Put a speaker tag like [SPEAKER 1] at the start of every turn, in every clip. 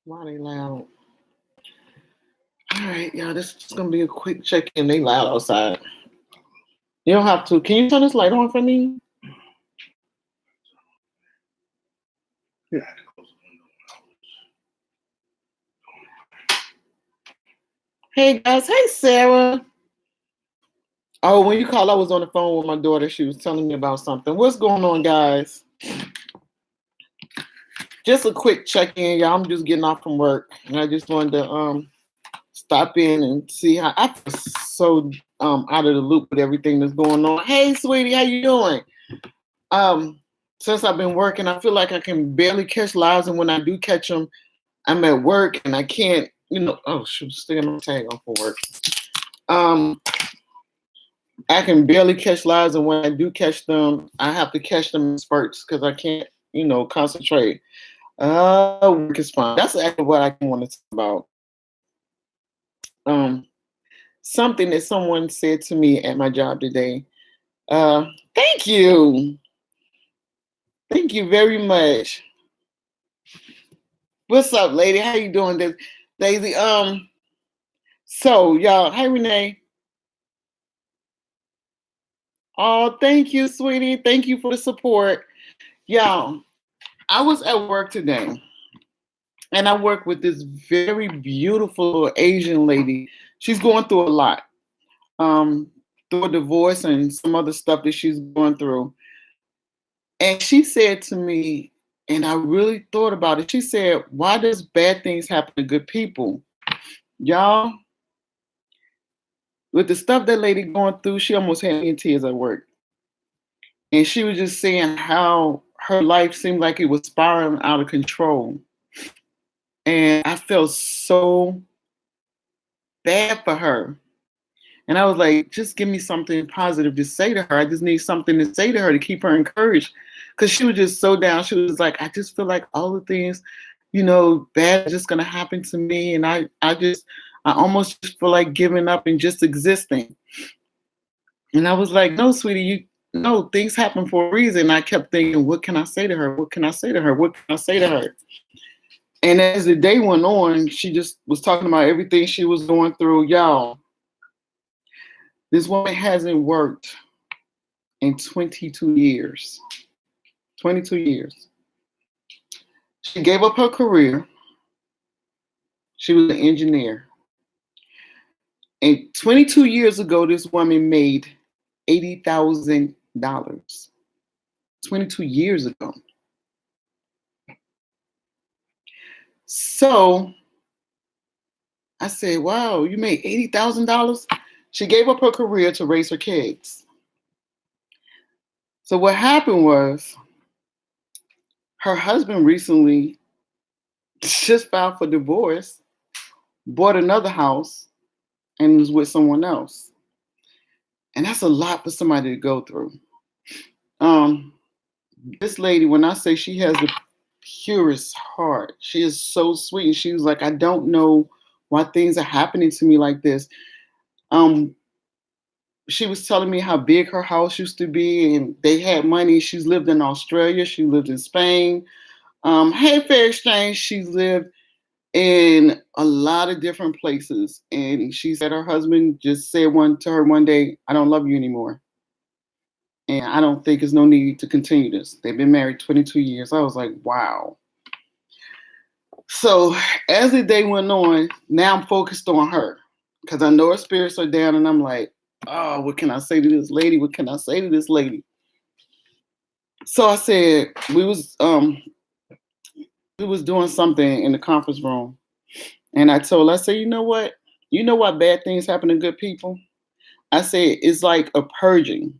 [SPEAKER 1] Why they loud? All right, y'all. This is gonna be a quick check-in. They loud outside. You don't have to. Can you turn this light on for me?
[SPEAKER 2] Yeah.
[SPEAKER 1] Hey guys. Hey Sarah. Oh, when you called, I was on the phone with my daughter. She was telling me about something. What's going on, guys? Just a quick check-in, y'all. I'm just getting off from work, and I just wanted to stop in and see how I feel so out of the loop with everything that's going on. Hey, sweetie, how you doing? Um, since I've been working, I feel like I can barely catch lives, and when I do catch them, I'm at work and I can't, oh shoot, sticking my tag off for work. I can barely catch lives, and when I do catch them, I have to catch them in spurts because I can't, concentrate. Work is fine. That's actually what I want to talk about. Um, Something that someone said to me at my job today. Uh, Thank you. Thank you very much. What's up, lady? How you doing, Daisy? So y'all, hey Renee. Oh, thank you, sweetie. Thank you for the support. Y'all, I was at work today and I work with this very beautiful Asian lady. She's going through a lot. Through a divorce and some other stuff that she's going through. And she said to me, and I really thought about it. She said, why does bad things happen to good people? Y'all, with the stuff that lady going through, she almost had me in tears at work. And she was just saying how her life seemed like it was spiraling out of control. And I felt so bad for her. And I was like, just give me something positive to say to her. I just need something to say to her to keep her encouraged. Because she was just so down. She was like, I just feel like all the things, bad are just going to happen to me. And I almost just feel like giving up and just existing. And I was like, no, sweetie, things happen for a reason. I kept thinking, what can I say to her? What can I say to her? What can I say to her? And as the day went on, she just was talking about everything she was going through. Y'all, this woman hasn't worked in 22 years. 22 years. She gave up her career. She was an engineer. And 22 years ago, this woman made $80,000. 22 years ago. So I said, wow, you made $80,000? She gave up her career to raise her kids. So what happened was her husband recently just filed for divorce, bought another house, and was with someone else. And that's a lot for somebody to go through. This lady, when I say she has the purest heart, she is so sweet. She was like, I don't know why things are happening to me like this. She was telling me how big her house used to be, and they had money. She's lived in Australia. She lived in Spain. Had fair exchange. She's lived in a lot of different places. And she said her husband just said to her one day, I don't love you anymore. And I don't think there's no need to continue this. They've been married 22 years. I was like, wow. So as the day went on, now I'm focused on her because I know her spirits are down, and I'm like, oh, what can I say to this lady? What can I say to this lady? So I said, we was doing something in the conference room, and I told her, I said, you know what? You know why bad things happen to good people? I said, it's like a purging,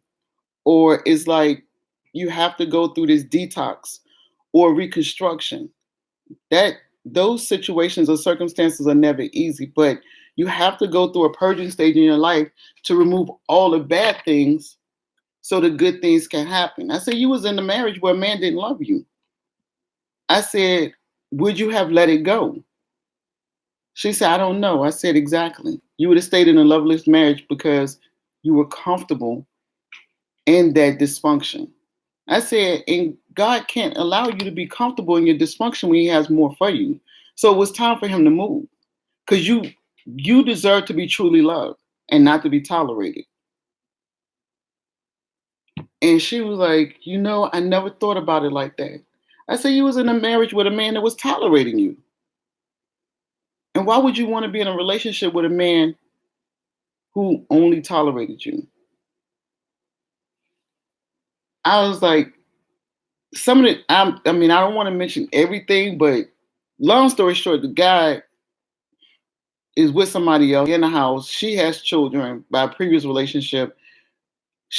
[SPEAKER 1] or it's like you have to go through this detox or reconstruction. Those situations or circumstances are never easy, but you have to go through a purging stage in your life to remove all the bad things so the good things can happen. I said, you was in a marriage where a man didn't love you. I said, would you have let it go? She said, I don't know. I said, exactly. You would have stayed in a loveless marriage because you were comfortable in that dysfunction. I said, and God can't allow you to be comfortable in your dysfunction when He has more for you. So it was time for him to move because you deserve to be truly loved and not to be tolerated. And she was like, I never thought about it like that. I said, you was in a marriage with a man that was tolerating you. And why would you want to be in a relationship with a man who only tolerated you? I was like, some of it, I mean, I don't want to mention everything, but long story short, the guy is with somebody else in the house. She has children by a previous relationship.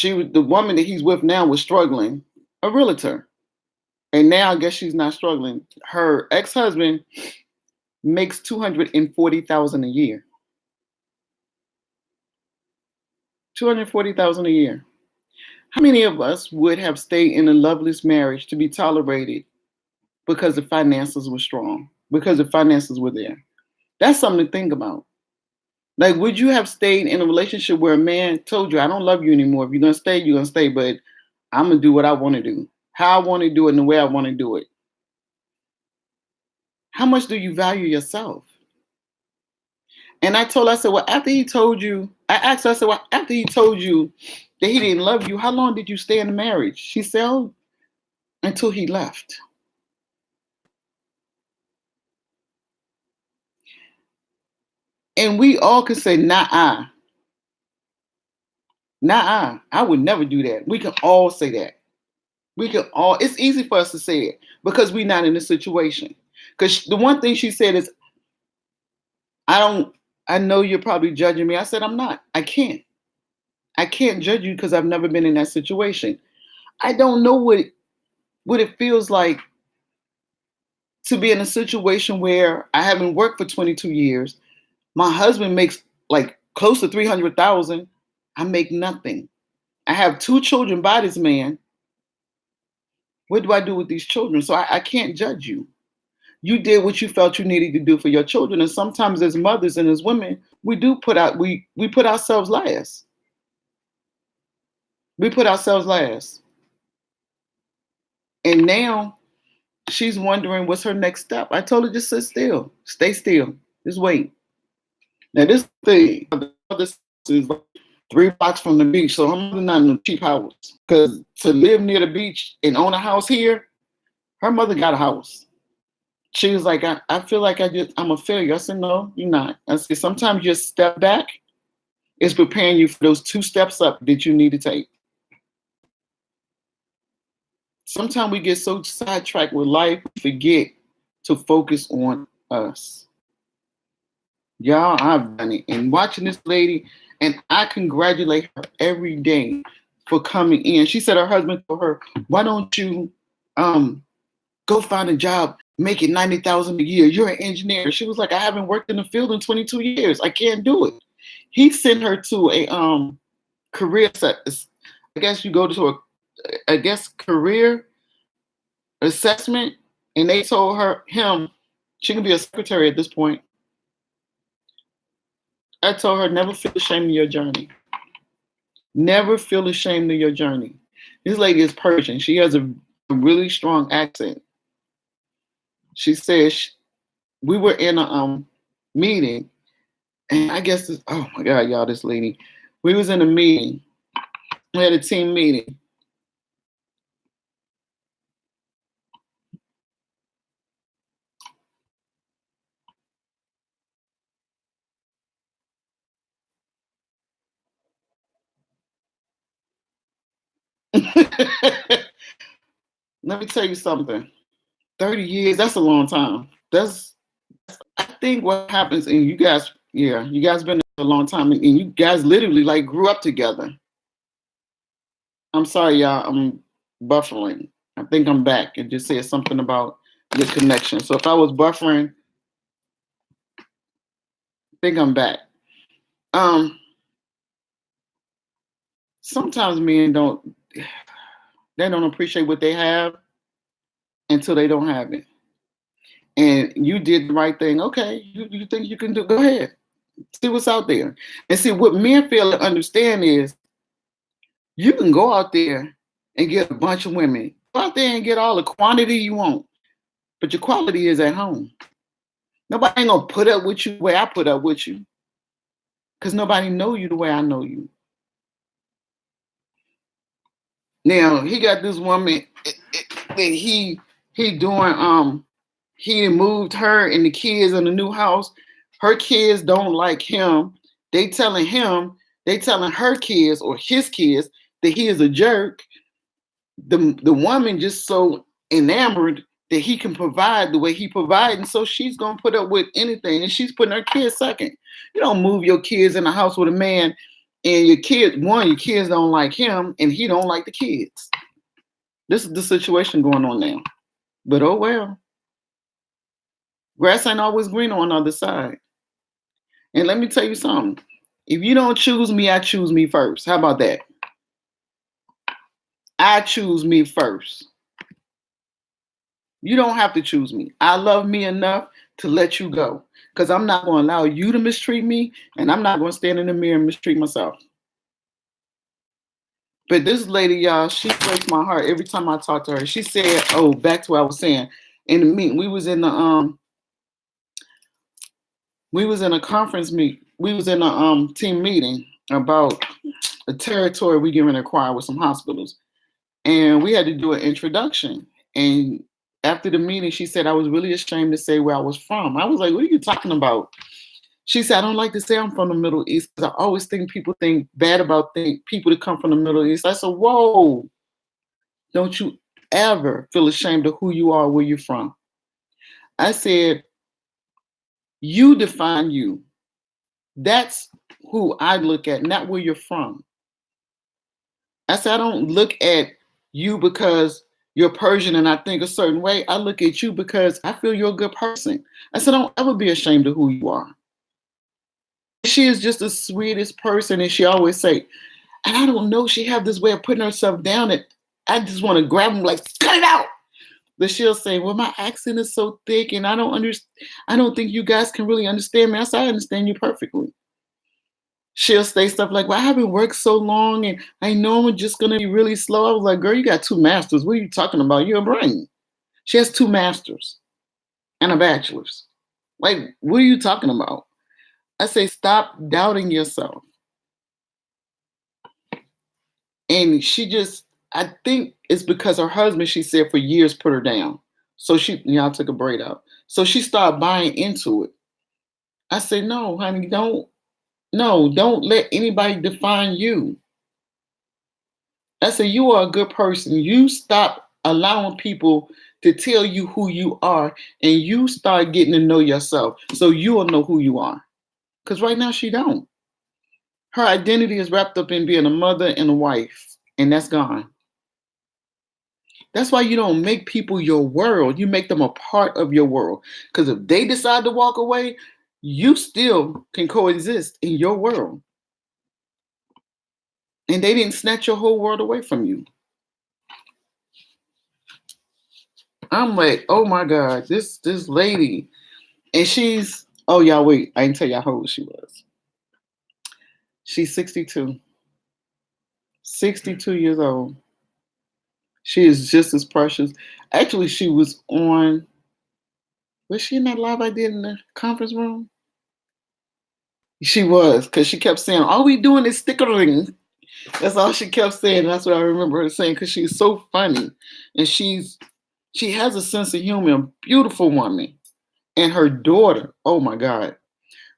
[SPEAKER 1] The woman that he's with now was struggling, a realtor. And now I guess she's not struggling. Her ex-husband makes $240,000 a year. $240,000 a year. How many of us would have stayed in a loveless marriage to be tolerated because the finances were strong, because the finances were there? That's something to think about. Like, would you have stayed in a relationship where a man told you, I don't love you anymore. If you're going to stay, you're going to stay, but I'm going to do what I want to do, how I want to do it, and the way I want to do it. How much do you value yourself? And I said, well, after he told you, I asked her, I said, well, after he told you that he didn't love you, how long did you stay in the marriage? She said, oh, until he left. And we all could say, nah, I would never do that. We can all say that. It's easy for us to say it because we're not in a situation. Because the one thing she said is, I know you're probably judging me. I said, I'm not. I can't judge you because I've never been in that situation. I don't know what it feels like to be in a situation where I haven't worked for 22 years. My husband makes like close to 300,000. I make nothing. I have 2 children by this man. What do I do with these children? So I can't judge you. You did what you felt you needed to do for your children. And sometimes as mothers and as women, we put ourselves last. We put ourselves last. And now she's wondering what's her next step. I told her, just sit still. Stay still. Just wait. Now this is like 3 blocks from the beach, so I'm not in a cheap house. Because to live near the beach and own a house here, her mother got a house. She was like, I feel like I'm a failure. I said, no, you're not. I said, sometimes your step back is preparing you for those 2 steps up that you need to take. Sometimes we get so sidetracked with life, we forget to focus on us. Y'all, I've done it. And watching this lady, and I congratulate her every day for coming in. She said her husband told her, why don't you go find a job making $90,000 a year? You're an engineer. She was like, I haven't worked in the field in 22 years. I can't do it. He sent her to a career set. I guess you go to career assessment, and they told him she can be a secretary at this point. I told her, never feel ashamed of your journey. Never feel ashamed of your journey. This lady is Persian. She has a really strong accent. She says we were in a meeting, and I guess oh my God, y'all, this lady. We was in a meeting. We had a team meeting. Let me tell you something. 30 years, that's a long time. I think what happens, and you guys been there a long time, and you guys literally like grew up together. I'm sorry, y'all, I'm buffering. I think I'm back. It just said something about your connection. So if I was buffering, I think I'm back. Sometimes men don't appreciate what they have until they don't have it. And you did the right thing. Okay, you think you can do? Go ahead, see what's out there, and see what men fail to understand is you can go out there and get a bunch of women. Go out there and get all the quantity you want, but your quality is at home. Nobody ain't gonna put up with you the way I put up with you. Because nobody know you the way I know you. Now he got this woman that he doing he moved her and the kids in the new house. Her kids don't like him. They telling her kids or his kids that he is a jerk. The woman just so enamored that he can provide the way he provides, and so she's gonna put up with anything, and she's putting her kids second. You don't move your kids in the house with a man, and your kids don't like him, and he don't like the kids. This is the situation going on now. But oh well, grass ain't always green on the other side. And let me tell you something. If you don't choose me, I choose me first. How about that? I choose me first. You don't have to choose me. I love me enough to let you go. Because I'm not going to allow you to mistreat me, and I'm not going to stand in the mirror and mistreat myself. But this lady, y'all, she breaks my heart every time I talk to her. She said, oh, back to what I was saying. In the meeting, we was in a conference meet. We was in a team meeting about a territory we getting to acquire with some hospitals. And we had to do an introduction. And after the meeting, she said, I was really ashamed to say where I was from. I was like, what are you talking about? She said, I don't like to say I'm from the Middle East because I always think people think bad about people that come from the Middle East. I said, whoa, don't you ever feel ashamed of who you are, where you're from. I said, you define you. That's who I look at, not where you're from. I said, I don't look at you because you're Persian and I think a certain way. I look at you because I feel you're a good person. I said, don't ever be ashamed of who you are. She is just the sweetest person, and she always say, and I don't know, she have this way of putting herself down that I just want to grab them like, cut it out. But she'll say, well, my accent is so thick and I don't think you guys can really understand me. I said, I understand you perfectly. She'll say stuff like, well, I haven't worked so long and I know I'm just going to be really slow. I was like, girl, you got 2 masters. What are you talking about? You're a brain. She has 2 masters and a bachelor's. Like, what are you talking about? I say, stop doubting yourself. And I think it's because her husband, she said, for years put her down. So I took a braid out. So she started buying into it. I said, no, honey, don't let anybody define you. I said, you are a good person. You stop allowing people to tell you who you are, and you start getting to know yourself so you will know who you are. Because right now she don't. Her identity is wrapped up in being a mother and a wife, and that's gone. That's why you don't make people your world. You make them a part of your world. Because if they decide to walk away, you still can coexist in your world. And they didn't snatch your whole world away from you. I'm like, oh my God, this lady. And oh y'all wait, I didn't tell y'all how old she was. She's 62. 62 years old. She is just as precious. Actually, she was she in that live I did in the conference room? She was, because she kept saying, all we doing is stickering. That's all she kept saying. That's what I remember her saying, because she's so funny. And she has a sense of humor, a beautiful woman. And her daughter, oh my God.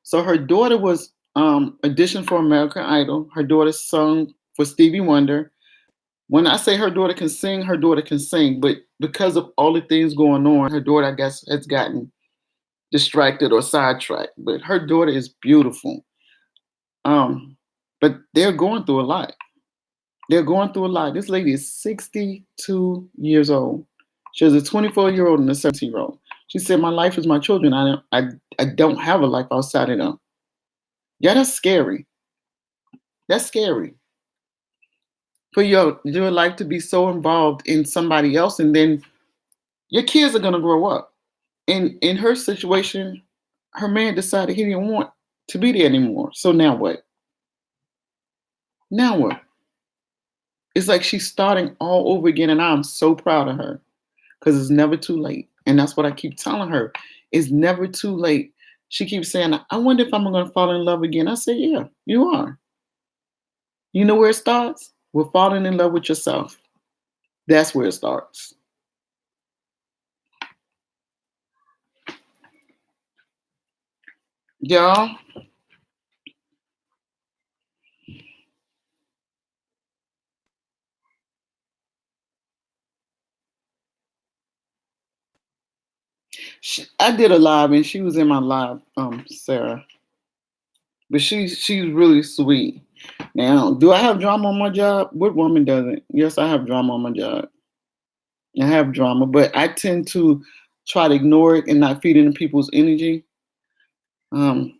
[SPEAKER 1] So her daughter was auditioned for American Idol. Her daughter sung for Stevie Wonder. When I say her daughter can sing, her daughter can sing. But because of all the things going on, her daughter, I guess, has gotten distracted or sidetracked. But her daughter is beautiful. But they're going through a lot. They're going through a lot. This lady is 62 years old. She has a 24-year-old and a 17-year-old. She said, my life is my children. I don't have a life outside of them. Yeah, that's scary. That's scary. For your life to be so involved in somebody else, and then your kids are going to grow up. And in her situation, her man decided he didn't want to be there anymore. So now what? Now what? It's like she's starting all over again, and I'm so proud of her because it's never too late. And that's what I keep telling her. It's never too late. She keeps saying, I wonder if I'm going to fall in love again. I said, yeah, you are. You know where it starts? With falling in love with yourself. That's where it starts. Y'all, I did a live and she was in my live, Sarah. But she's really sweet. Now, do I have drama on my job? What woman doesn't? Yes, I have drama on my job. I have drama, but I tend to try to ignore it and not feed into people's energy. I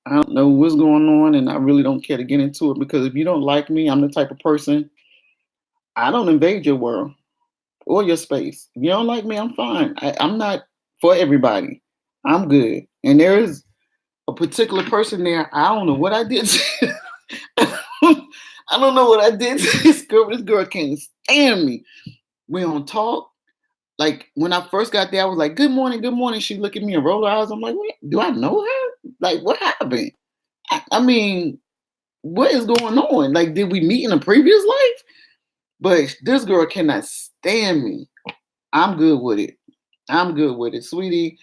[SPEAKER 1] don't know what's going on, and I really don't care to get into it because if you don't like me, I'm the type of person I don't invade your world or your space. If you don't like me, I'm fine. I'm not for everybody. I'm good. And there is a particular person there. I don't know what I did. I don't know what I did to this girl. This girl can't stand me. We don't talk. Like when I first got there, I was like, "Good morning, good morning." She looked at me and rolled her eyes. I'm like, "Wait, do I know her? Like, what happened? I mean, what is going on? Like, did we meet in a previous life?" But this girl cannot stand me. I'm good with it. I'm good with it, sweetie.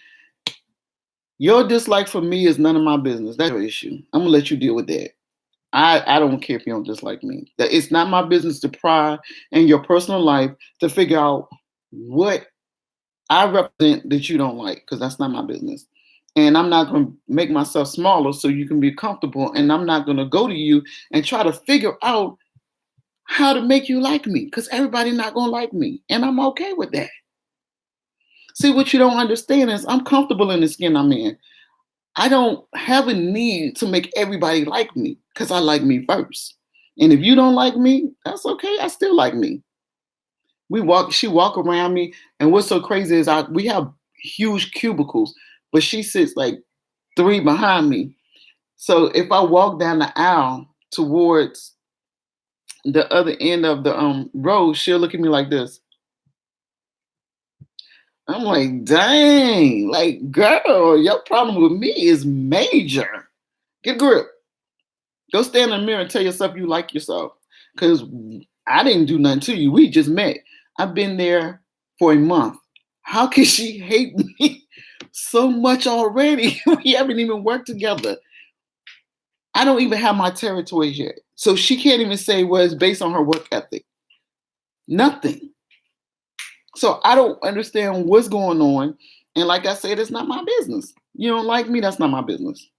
[SPEAKER 1] Your dislike for me is none of my business. That's your issue. I'm gonna let you deal with that. I don't care if you don't dislike me. That it's not my business to pry in your personal life to figure out what I represent that you don't like, because that's not my business. And I'm not going to make myself smaller so you can be comfortable. And I'm not going to go to you and try to figure out how to make you like me, because everybody's not going to like me. And I'm okay with that. See, what you don't understand is I'm comfortable in the skin I'm in. I don't have a need to make everybody like me because I like me first. And if you don't like me, that's okay. I still like me. She walk around me, and what's so crazy is we have huge cubicles, but she sits like three behind me. So if I walk down the aisle towards the other end of the row, she'll look at me like this. I'm like, dang, like, girl, your problem with me is major. Get a grip. Go stand in the mirror and tell yourself you like yourself. Because I didn't do nothing to you. We just met. I've been there for a month. How can she hate me so much already? We haven't even worked together. I don't even have my territories yet. So she can't even say, well, it's based on her work ethic. Nothing. So I don't understand what's going on. And like I said, it's not my business. You don't like me, that's not my business.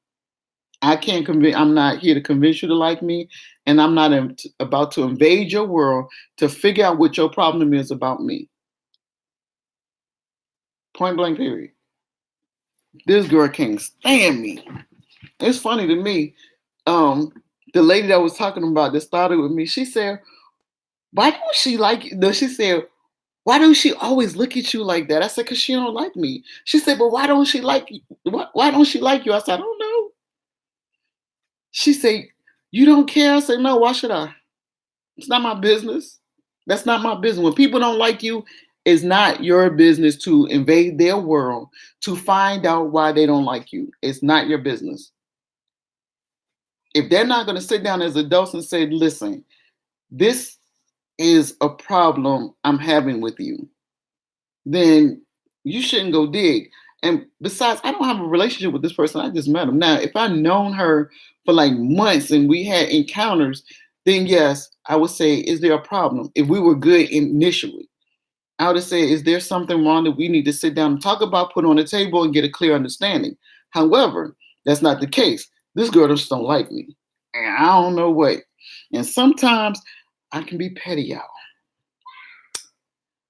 [SPEAKER 1] I can't convince. I'm not here to convince you to like me, and I'm not about to invade your world to figure out what your problem is about me. Point blank. Period. This girl can't stand me. It's funny to me. Um, the lady that was talking about that started with me. She said, "Why don't she like you?" No, she said, "Why don't she always look at you like that?" I said, "Cause she don't like me." She said, "But why don't she like you? Why don't she like you?" I said, "I don't know." She said, "You don't care?" I said, "No. Why should I? It's not my business. That's not my business. When people don't like you, it's not your business to invade their world to find out why they don't like you. It's not your business. If they're not going to sit down as adults and say, listen, this is a problem I'm having with you, then you shouldn't go dig. And besides, I don't have a relationship with this person. I just met him. Now, if I'd known her for like months and we had encounters, then yes, I would say, is there a problem? If we were good initially, I would say, is there something wrong that we need to sit down and talk about, put on the table, and get a clear understanding? However, that's not the case. This girl just don't like me. And I don't know what. And sometimes I can be petty, y'all.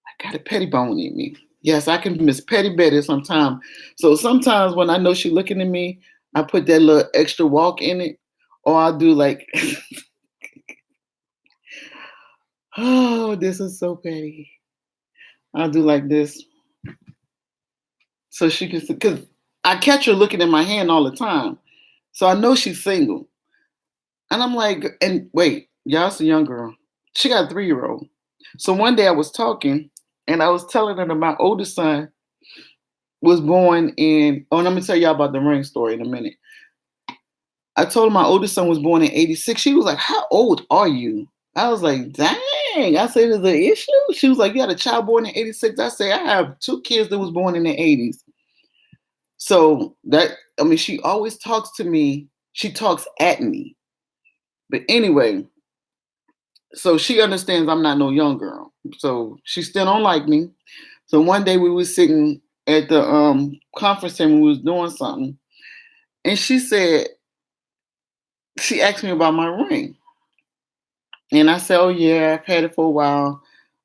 [SPEAKER 1] I got a petty bone in me. Yes, I can miss petty Betty sometimes. So sometimes when I know she looking at me, I put that little extra walk in it. Or I'll do like, oh, this is so petty. I'll do like this. So she can, because I catch her looking at my hand all the time. So I know she's single. And I'm like, and wait, y'all, it's a young girl. She got a 3-year-old. So one day I was talking and I was telling her that my oldest son was born in. Oh, and I'm gonna tell y'all about the ring story in a minute. I told her my oldest son was born in '86. She was like, "How old are you?" I was like, "Dang." I said, "Is there an issue?" She was like, "You had a child born in '86." I said, "I have two kids that was born in the '80s." So that, I mean, she always talks to me. She talks at me. But anyway, so she understands I'm not no young girl. So she still don't like me. So one day we was sitting at the conference and we was doing something, and she asked me about my ring, and I said, "Oh yeah, I've had it for a while."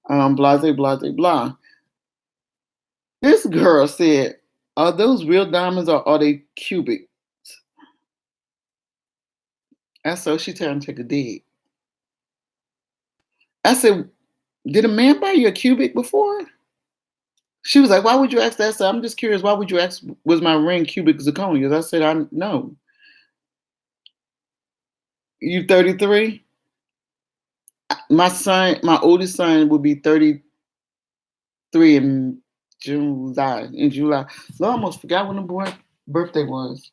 [SPEAKER 1] Blah blah blah blah. This girl said, "Are those real diamonds or are they cubic?" I said, "She trying to take a dig." I said, "Did a man buy you a cubic before?" She was like, "Why would you ask that?" I said, "I'm just curious. Why would you ask? Was my ring cubic zirconias?" I said, "I no." You 33? My oldest son will be 33 in July. In July, I almost forgot when the boy birthday was.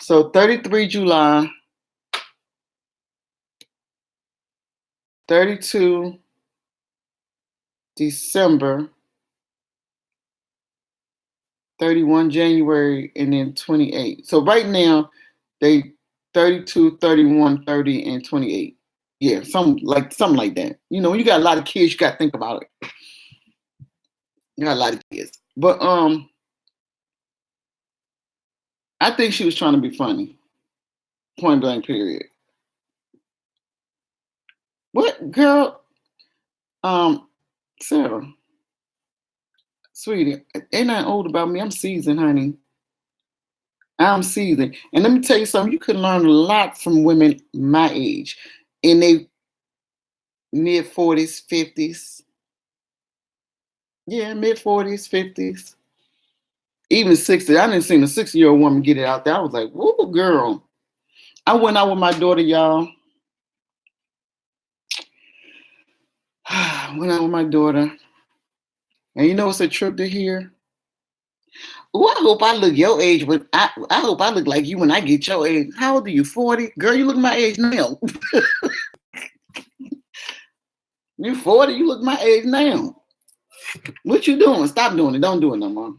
[SPEAKER 1] So 33 July, 32 December, 31 January, and then 28. So right now, they 32, 31, 30, and 28. Yeah, something like that. You know, when you got a lot of kids, you got to think about it. You got a lot of kids, but I think she was trying to be funny. Point blank. Period. What girl? Um, Sarah, sweetie, ain't nothing old about me. I'm seasoned, honey. I'm seasoned. And let me tell you something. You can learn a lot from women my age, in their mid 40s, 50s. Yeah, mid 40s, 50s, even 60. I didn't see a 60-year-old woman get it out there. I was like, whoa, girl. I went out with my daughter, y'all. Went out with my daughter. And you know it's a trip to here? Ooh, I hope I look your age, but I hope I look like you when I get your age. How old are you? 40? Girl, you look my age now. You 40, you look my age now. What you doing? Stop doing it. Don't do it no more.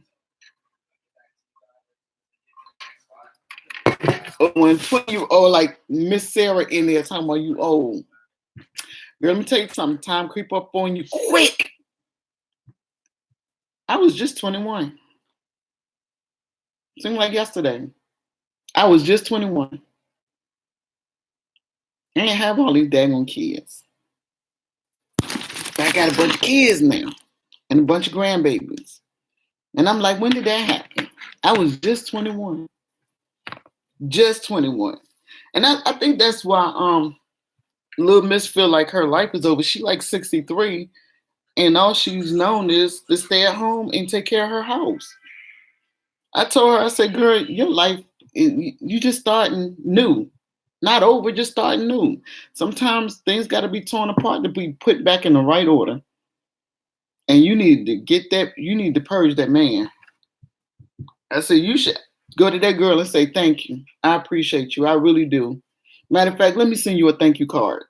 [SPEAKER 1] Oh, when 20 you old like Miss Sarah in there talking about you old. Girl, let me tell you something. Time creep up on you quick. I was just 21. Seemed like yesterday. I was just 21. I ain't have all these daggone kids. But I got a bunch of kids now and a bunch of grandbabies. And I'm like, when did that happen? I was just 21. Just 21. And I think that's why little Miss feel like her life is over. She like 63 and all she's known is to stay at home and take care of her house. I told her, I said, girl, your life, you just starting new. Not over, just starting new. Sometimes things got to be torn apart to be put back in the right order. And you need to get that, you need to purge that man. I said, you should go to that girl and say, thank you. I appreciate you. I really do. Matter of fact, let me send you a thank you card.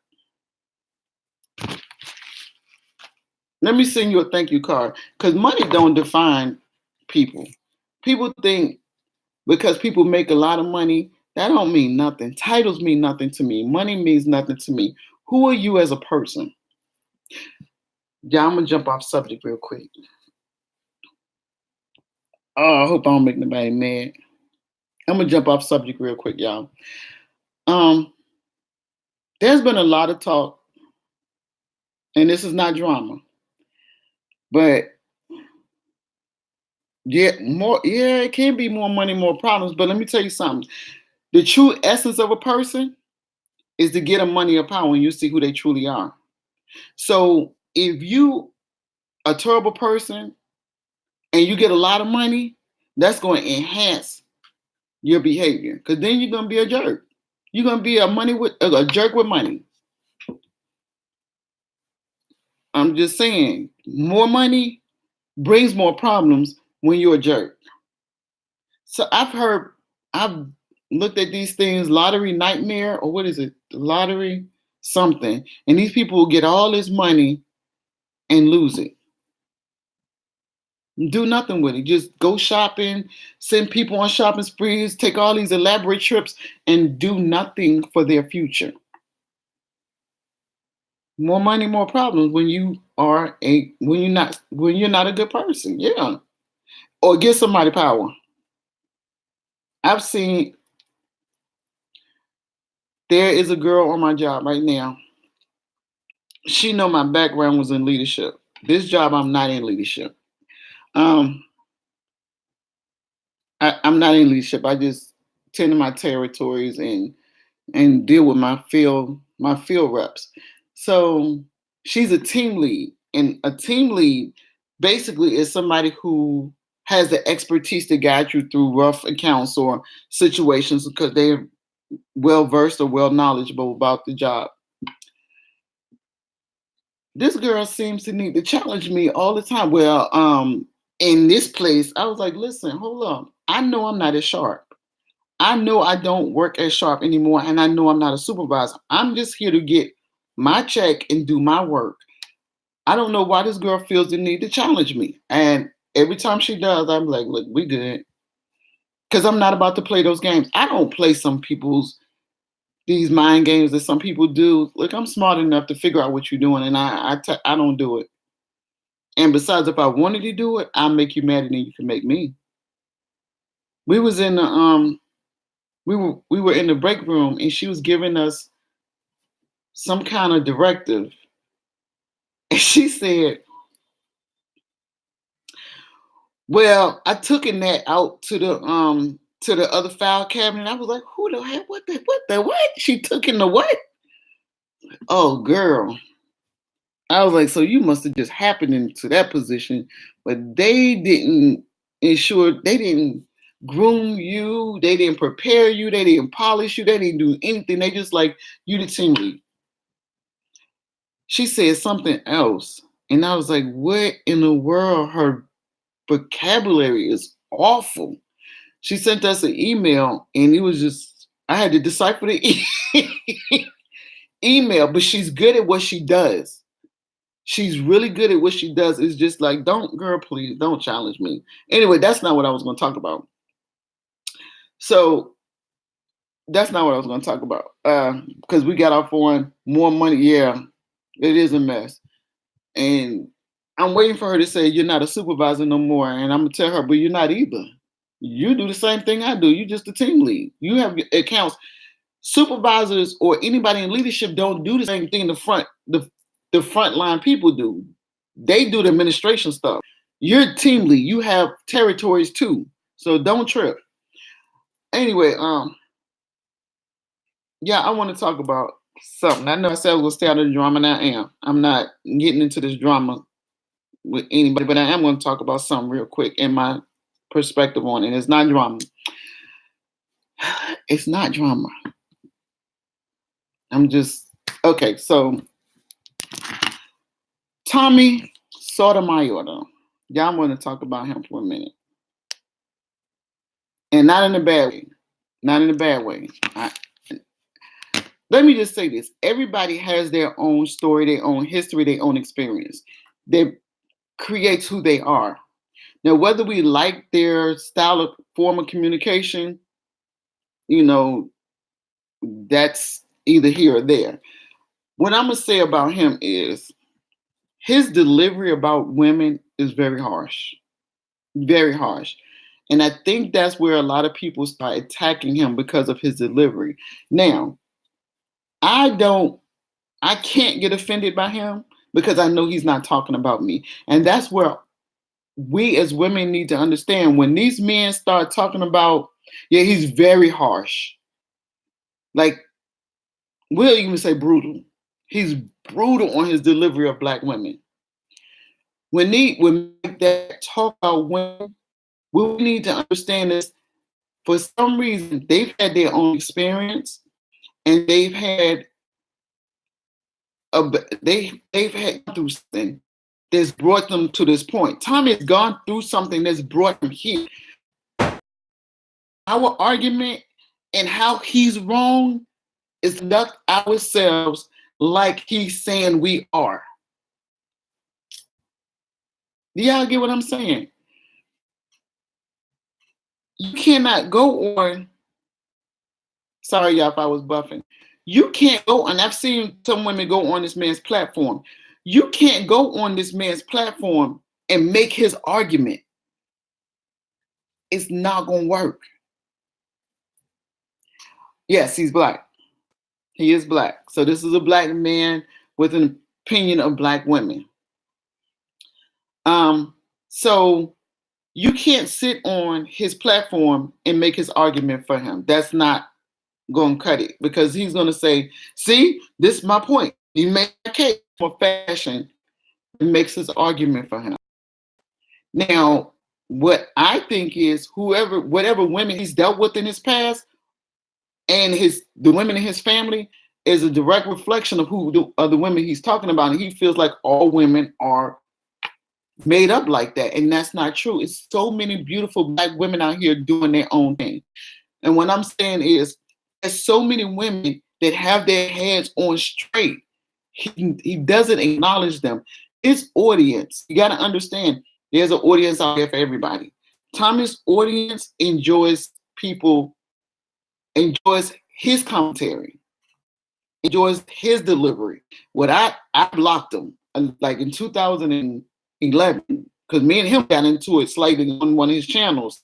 [SPEAKER 1] Let me send you a thank you card. Because money don't define people. People think because people make a lot of money, that don't mean nothing. Titles mean nothing to me. Money means nothing to me. Who are you as a person? Yeah, I'm gonna jump off subject real quick. Oh, I hope I don't make nobody mad. I'm gonna jump off subject real quick, y'all. Um, there's been a lot of talk, and this is not drama, but yeah, it can be more money, more problems. But let me tell you something. The true essence of a person is to get them money or power and you see who they truly are. So if you a terrible person and you get a lot of money, that's going to enhance your behavior. Because then you're going to be a jerk. You're going to be a jerk with money. I'm just saying, more money brings more problems when you're a jerk. So I've looked at these things, lottery nightmare, or what is it? Lottery something. And these people will get all this money and lose it. Do nothing with it. Just go shopping, send people on shopping sprees, take all these elaborate trips, and do nothing for their future. More money, more problems when you're not a good person. Yeah. Or give somebody power. I've seen there is a girl on my job right now. She know my background was in leadership. This job I'm not in leadership. Um I'm not in leadership. I just tend to my territories and deal with my field reps. So she's a team lead, and a team lead basically is somebody who has the expertise to guide you through rough accounts or situations because they're well versed or well knowledgeable about the job. This girl seems to need to challenge me all the time. Well, in this place, I was like, listen, hold up. I know I'm not as sharp. I know I don't work as sharp anymore, and I know I'm not a supervisor. I'm just here to get my check and do my work. I don't know why this girl feels the need to challenge me. And every time she does, I'm like, look, we good. Because I'm not about to play those games. I don't play these mind games that some people do. Look, I'm smart enough to figure out what you're doing, and I don't do it. And besides, if I wanted to do it, I'll make you mad, and then you can make me. We was in the we were in the break room, and she was giving us some kind of directive. And she said, well, I took a net out to the other file cabinet. I was like, who the heck? What? She took in the what? Oh girl. I was like, so you must have just happened into that position, but they didn't groom you, they didn't prepare you, they didn't polish you, they didn't do anything. They just like you the team lead. She said something else. And I was like, what in the world? Her vocabulary is awful. She sent us an email and it was just, I had to decipher the email, but she's good at what she does. She's really good at what she does. It's just like, girl, please don't challenge me. Anyway, that's not what I was going to talk about. So that's not what I was going to talk about. Because we got off on more money. Yeah, it is a mess. And I'm waiting for her to say, you're not a supervisor no more. And I'm going to tell her, but you're not either. You do the same thing I do. You're just a team lead. You have accounts. Supervisors or anybody in leadership don't do the same thing the frontline people do. They do the administration stuff. You're a team lead. You have territories too. So don't trip. Anyway, yeah, I want to talk about something. I know I said I was gonna stay out of the drama, and I am. I'm not getting into this drama with anybody, but I am going to talk about something real quick in my perspective on it. It's not drama. It's not drama. I'm just okay. So Tommy Sotomayor, though. Yeah, I'm going to talk about him for a minute, and not in a bad way. Not in a bad way. Let me just say this: everybody has their own story, their own history, their own experience that creates who they are. Now, whether we like their style of form of communication, you know, that's either here or there. What I'm gonna say about him is his delivery about women is very harsh, very harsh. And I think that's where a lot of people start attacking him because of his delivery. Now, I don't, I can't get offended by him because I know he's not talking about me. And that's where we as women need to understand when these men start talking about, yeah, he's very harsh. Like, we'll even say brutal. He's brutal on his delivery of black women. When that talk about women, we need to understand this. For some reason, they've had their own experience, and they've had through something, that's brought them to this point. Tommy has gone through something that's brought him here. Our argument and how he's wrong is to conduct ourselves like he's saying we are. Do y'all get what I'm saying? You cannot go on. Sorry, y'all, if I was buffing. You can't go, and I've seen some women go on this man's platform. You can't go on this man's platform and make his argument. It's not going to work. Yes, he's black. He is black. So this is a black man with an opinion of black women. So you can't sit on his platform and make his argument for him. That's not going to cut it, because he's going to say, see, this is my point. You make a case for fashion. It makes his argument for him. Now, what I think is whatever women he's dealt with in his past and the women in his family is a direct reflection of the women he's talking about. And he feels like all women are made up like that. And that's not true. It's so many beautiful black women out here doing their own thing. And what I'm saying is there's so many women that have their heads on straight. He doesn't acknowledge them. His audience, you got to understand, there's an audience out there for everybody. Tommy's audience enjoys his commentary, enjoys his delivery. What I blocked him like in 2011 because me and him got into it slightly on one of his channels.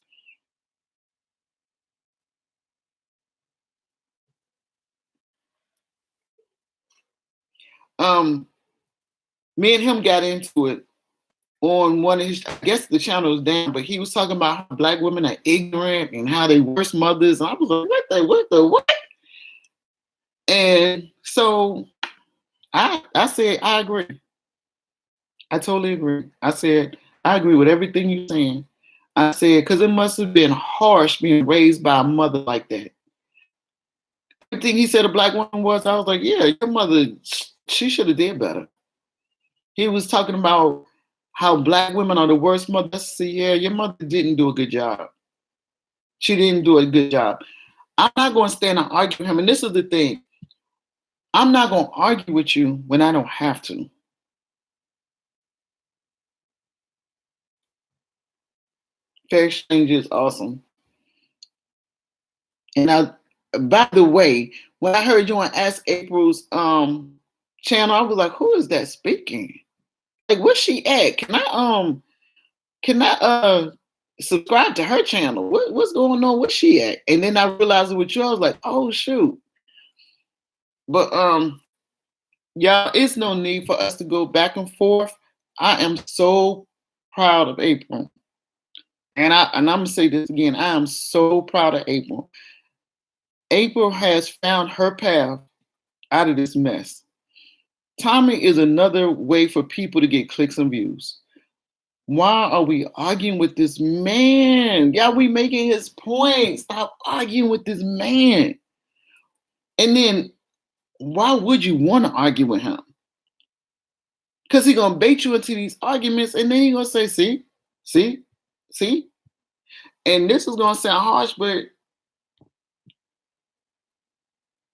[SPEAKER 1] Me and him got into it on one of his, I guess the channel was down, but he was talking about how black women are ignorant and how they worse mothers. And I was like, what? And so I said, I agree. I totally agree. I said, I agree with everything you're saying. I said, because it must have been harsh being raised by a mother like that. Everything he said a black woman was, I was like, yeah, your mother, she should have did better. He was talking about how black women are the worst mothers. I said, yeah, your mother didn't do a good job. She didn't do a good job. I'm not going to stand and argue with him. And this is the thing. I'm not going to argue with you when I don't have to. Fair exchange is awesome. And by the way, when I heard you on Ask April's channel, I was like, who is that speaking? Like, where's she at? Can I subscribe to her channel? What's going on? Where's she at? And then I realized it with you. I was like, oh shoot. But y'all, it's no need for us to go back and forth. I am so proud of April. And I'm gonna say this again. I am so proud of April. April has found her path out of this mess. Tommy is another way for people to get clicks and views. Why are we arguing with this man? Yeah, we making his point. Stop arguing with this man. And then why would you want to argue with him? Because he's gonna bait you into these arguments, and then he's gonna say, see. And this is gonna sound harsh, but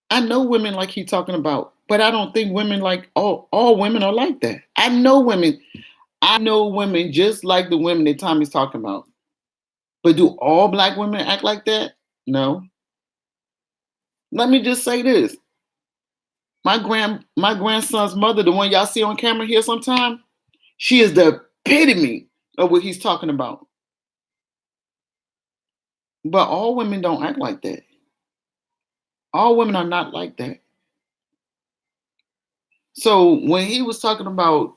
[SPEAKER 1] I know women like he's talking about, but I don't think women like all women are like that. I know women just like the women that Tommy's talking about. But do all black women act like that? No. Let me just say this. My grandson's mother, the one y'all see on camera here sometime, she is the epitome of what he's talking about. But all women don't act like that. All women are not like that. So when he was talking about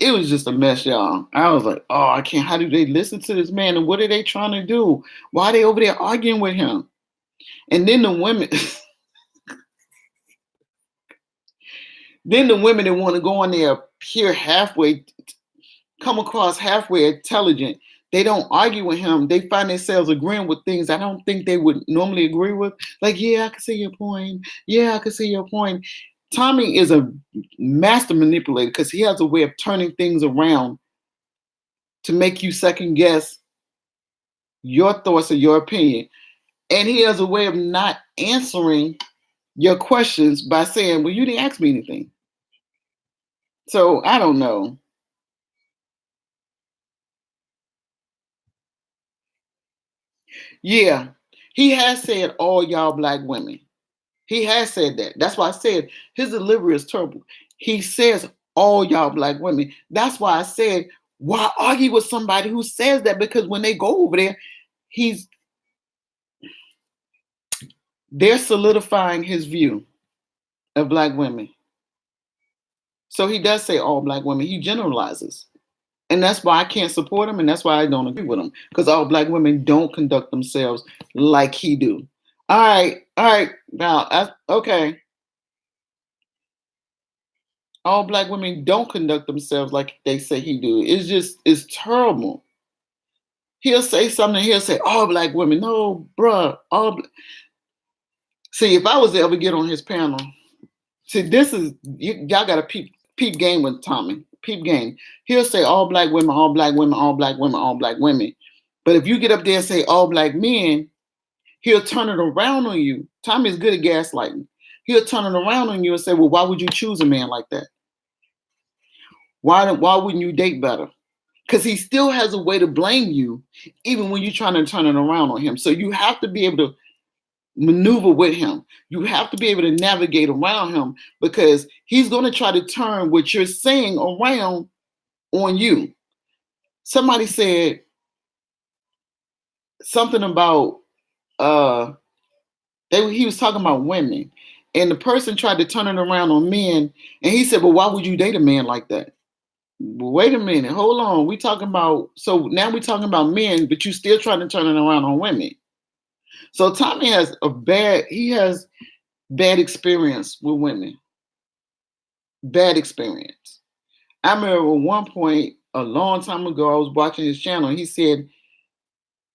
[SPEAKER 1] it was just a mess, y'all. I was like, oh, I can't. How do they listen to this man? And what are they trying to do? Why are they over there arguing with him? And then the women, that want to go on there, appear halfway, come across halfway intelligent. They don't argue with him. They find themselves agreeing with things I don't think they would normally agree with. Like, yeah, I can see your point. Yeah, I can see your point. Tommy is a master manipulator because he has a way of turning things around to make you second guess your thoughts or your opinion. And he has a way of not answering your questions by saying, well, you didn't ask me anything. So I don't know. Yeah, he has said all y'all black women. He has said that. That's why I said his delivery is terrible. He says all y'all black women. That's why I said, why argue with somebody who says that? Because when they go over there, he's they're solidifying his view of black women. So he does say all black women. He generalizes. And that's why I can't support him, and that's why I don't agree with him. Because all black women don't conduct themselves like he do. All right. Now, okay. All black women don't conduct themselves like they say he do. It's terrible. He'll say something, he'll say, all black women. No, bruh. See, if I was to ever get on his panel, see, this is, y'all got to peep game with Tommy. Peep game. He'll say all black women, all black women, all black women, all black women. But if you get up there and say all black men, he'll turn it around on you. Tommy's good at gaslighting. He'll turn it around on you and say, well, why would you choose a man like that? Why wouldn't you date better? Because he still has a way to blame you, even when you're trying to turn it around on him. So you have to be able to maneuver with him. You have to be able to navigate around him because he's going to try to turn what you're saying around on you. Somebody said something about he was talking about women, and the person tried to turn it around on men, and he said, well, why would you date a man like that? Wait a minute, hold on. So now we're talking about men, but you still trying to turn it around on women. So Tommy has bad experience with women. Bad experience. I remember at one point, a long time ago, I was watching his channel, and he said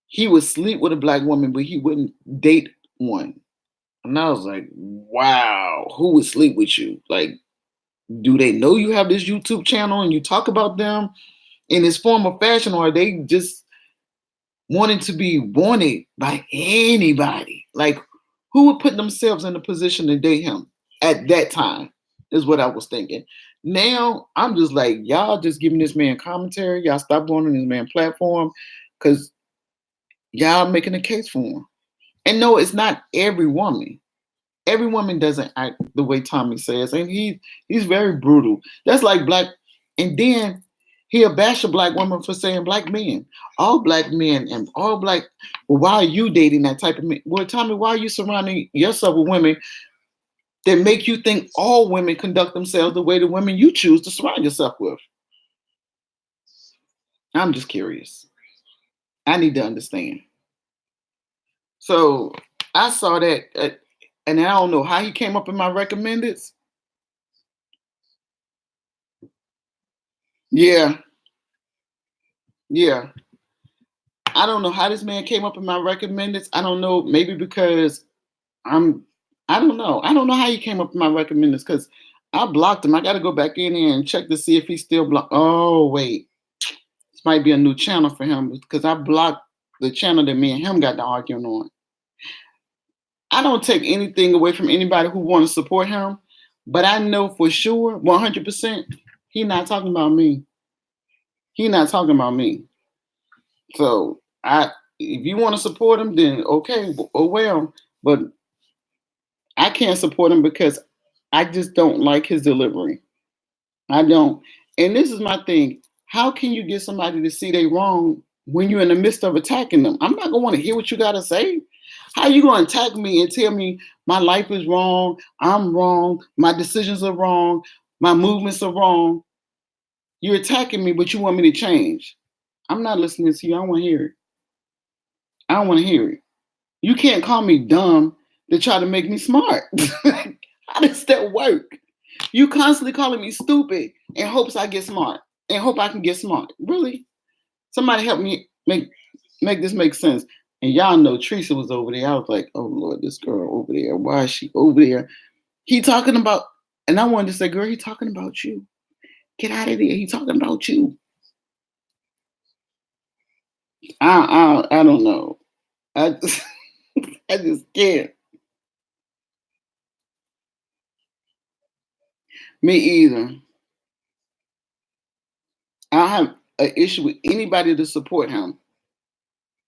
[SPEAKER 1] he would sleep with a black woman, but he wouldn't date one. And I was like, wow, who would sleep with you? Like, do they know you have this YouTube channel and you talk about them in this form of fashion, or are they just wanting to be wanted by anybody? Like, who would put themselves in a position to date him at that time is what I was thinking. Now, I'm just like, y'all just giving this man commentary. Y'all stop going on this man platform because y'all making a case for him. And no, it's not every woman. Every woman doesn't act the way Tommy says, and he's very brutal. That's like black, and then he'll bash a black woman for saying black men, all black men, and all black. Well, why are you dating that type of man? Well, Tommy, why are you surrounding yourself with women that make you think all women conduct themselves the way the women you choose to surround yourself with? I'm just curious. I need to understand. So I saw that, and I don't know how he came up in my recommendeds. Yeah, yeah. I don't know how this man came up in my recommendeds. I don't know. Maybe because I'm. I don't know. I don't know how he came up in my recommendeds because I blocked him. I got to go back in here and check to see if he's still blocked. Oh wait, this might be a new channel for him because I blocked the channel that me and him got to arguing on. I don't take anything away from anybody who want to support him, but I know for sure, 100%, he not talking about me. He not talking about me. So if you want to support him, then okay, oh well. But I can't support him because I just don't like his delivery. I don't. And this is my thing. How can you get somebody to see they wrong when you're in the midst of attacking them? I'm not gonna want to hear what you gotta say. How you gonna attack me and tell me my life is wrong, I'm wrong, my decisions are wrong, my movements are wrong? You're attacking me, but you want me to change. I'm not listening to you. I don't want to hear it. I don't want to hear it. You can't call me dumb to try to make me smart. How does that work? You constantly calling me stupid in hopes I get smart and hope I can get smart. Really? Somebody help me make this make sense. And y'all know Teresa was over there. I was like, oh Lord, this girl over there. Why is she over there? He talking about And I wanted to say, girl, he talking about you. Get out of there. He talking about you. I don't know. I just, I just can't. Me either. I don't have an issue with anybody to support him.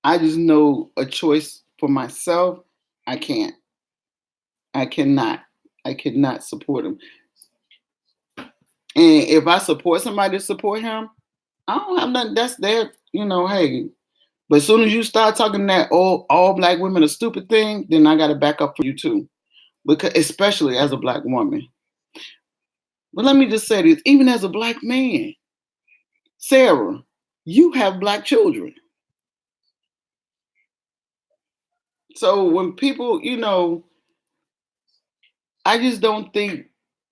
[SPEAKER 1] I just know a choice for myself. I can't. I cannot. I cannot support him. And if I support somebody to support him, I don't have nothing. That's their, hey. But as soon as you start talking that all black women are stupid thing, then I got to back up for you too. Because especially as a black woman. But let me just say this: even as a black man, Sarah, you have black children. So when people, I just don't think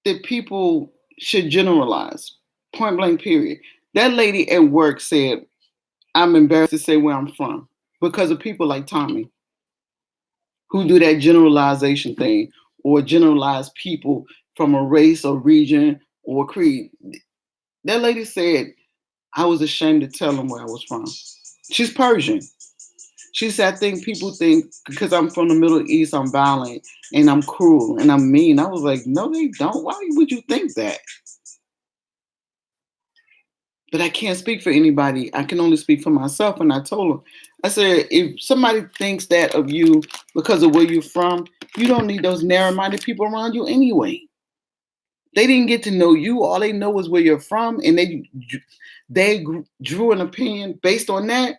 [SPEAKER 1] that people should generalize. Point blank, period. That lady at work said, I'm embarrassed to say where I'm from because of people like Tommy who do that generalization thing or generalize people from a race or region or creed. That lady said, I was ashamed to tell them where I was from. She's Persian. She said, I think people think because I'm from the Middle East, I'm violent and I'm cruel and I'm mean. I was like, no, they don't. Why would you think that? But I can't speak for anybody. I can only speak for myself. And I told her, I said, if somebody thinks that of you because of where you're from, you don't need those narrow-minded people around you anyway. They didn't get to know you. All they know is where you're from, and they drew an opinion based on that.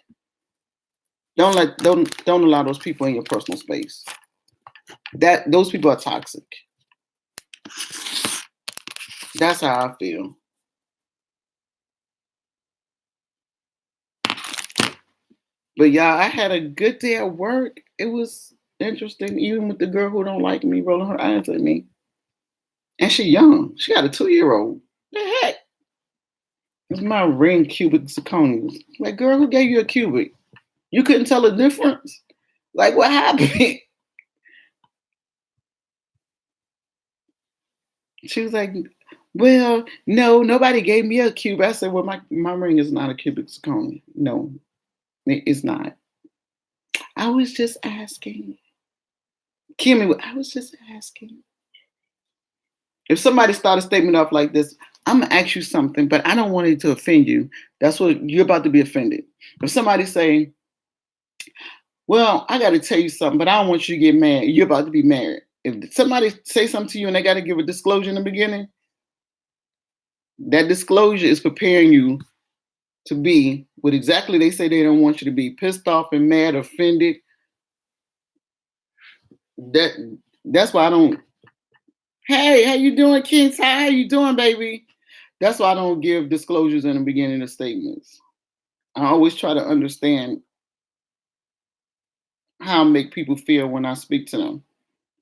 [SPEAKER 1] Don't allow those people in your personal space. Those people are toxic. That's how I feel. But yeah, I had a good day at work. It was interesting, even with the girl who don't like me rolling her eyes at me. And she young. She got a 2-year-old. The heck? It's my ring cubic zirconias. Like, girl, who gave you a cubic? You couldn't tell the difference? Like, what happened? She was like, well, no, nobody gave me a cube. I said, well, my ring is not a cubic zirconia. No, it's not. I was just asking. Kimmy, I was just asking. If somebody start a statement off like this, I'm gonna ask you something, but I don't want it to offend you. That's what you're about to be offended. If somebody say, well, I gotta tell you something, but I don't want you to get mad. You're about to be married. If somebody say something to you and they gotta give a disclosure in the beginning, that disclosure is preparing you to be what exactly they say they don't want you to be: pissed off and mad, offended. That's why I don't. Hey, how you doing, King Ty? How you doing, baby? That's why I don't give disclosures in the beginning of statements. I always try to understand how I make people feel when I speak to them,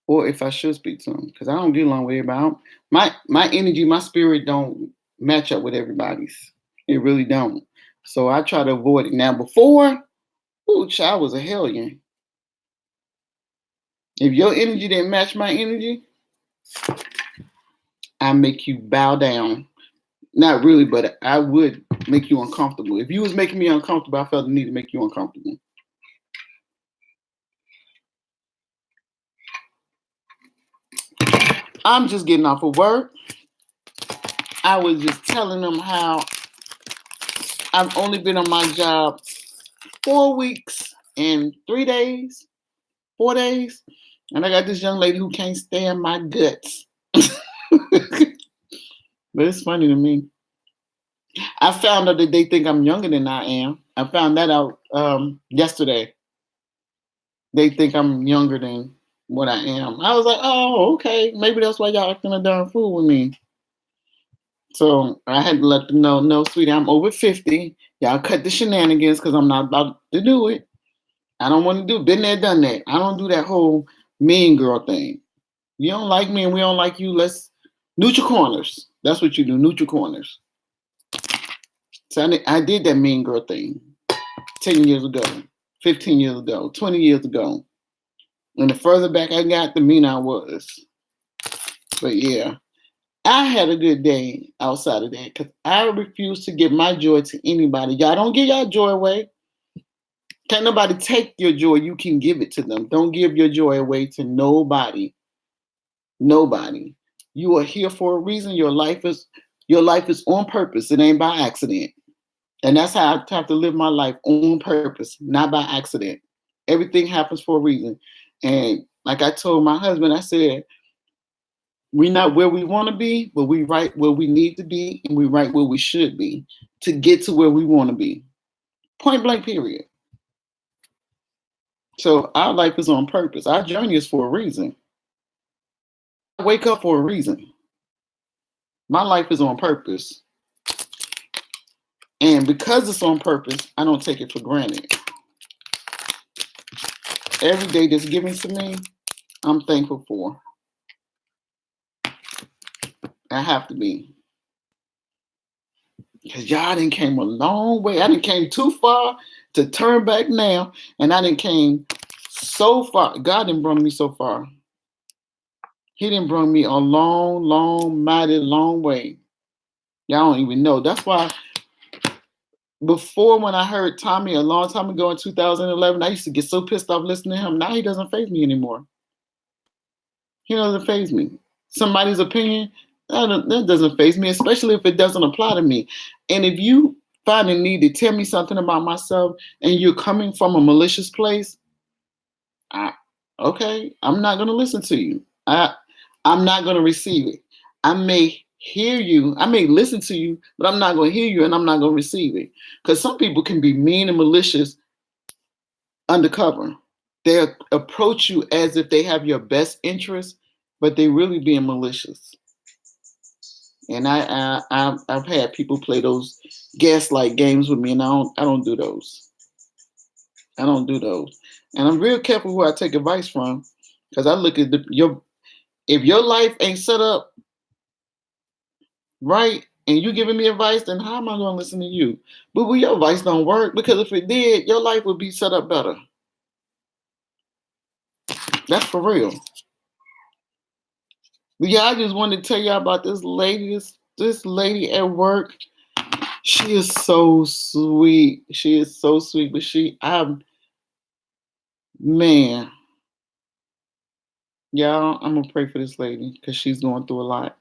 [SPEAKER 1] or if I should speak to them, because I don't get along with everybody. My energy, my spirit don't match up with everybody's. It really don't. So I try to avoid it. Now before, I was a hellion. If your energy didn't match my energy, I make you bow down. Not really, but I would make you uncomfortable. If you was making me uncomfortable, I felt the need to make you uncomfortable. I'm just getting off of work. I was just telling them how I've only been on my job 4 weeks and 3 days, 4 days. And I got this young lady who can't stand my guts. But it's funny to me. I found out that they think I'm younger than I am. I found that out yesterday. They think I'm younger than what I am. I was like, oh, okay. Maybe that's why y'all acting a darn fool with me. So I had to let them know, no, sweetie, I'm over 50. Y'all cut the shenanigans because I'm not about to do it. I don't want to do it. Been there, done that. I don't do that whole mean girl thing. You don't like me and we don't like you. Let's neutral corners. That's what you do, neutral corners. So I did that mean girl thing 10 years ago, 15 years ago, 20 years ago. And the further back I got, the meaner I was. But yeah, I had a good day outside of that because I refuse to give my joy to anybody. Y'all don't give y'all joy away. Can't nobody take your joy. You can give it to them. Don't give your joy away to nobody. Nobody. You are here for a reason. Your life is on purpose. It ain't by accident. And that's how I have to live my life on purpose, not by accident. Everything happens for a reason. And like I told my husband, I said, we're not where we want to be, but we right where we need to be, and we right where we should be to get to where we want to be. Point blank, period. So our life is on purpose. Our journey is for a reason. I wake up for a reason. My life is on purpose. And because it's on purpose, I don't take it for granted. Every day that's given to me, I'm thankful for. I have to be. Because y'all done came a long way. I done came too far to turn back now. And I done came so far. God didn't bring me so far. He didn't bring me a long, long, mighty long way. Y'all don't even know. That's why before, when I heard Tommy a long time ago in 2011, I used to get so pissed off listening to him. Now he doesn't faze me anymore. He doesn't faze me. Somebody's opinion, that doesn't faze me, especially if it doesn't apply to me. And if you find a need to tell me something about myself and you're coming from a malicious place, okay, I'm not going to listen to you. I'm not going to receive it. I may hear you, I may listen to you, but I'm not going to hear you and I'm not going to receive it. Because some people can be mean and malicious undercover. They approach you as if they have your best interest, but they really being malicious. And I've had people play those gaslight games with me, and I don't do those. I don't do those. And I'm real careful who I take advice from, because I look at if your life ain't set up right, and you giving me advice, then how am I going to listen to you? But your advice don't work, because if it did, your life would be set up better. That's for real. But yeah, I just wanted to tell y'all about this lady. This lady at work. She is so sweet. She is so sweet. But man, y'all, I'm gonna pray for this lady because she's going through a lot.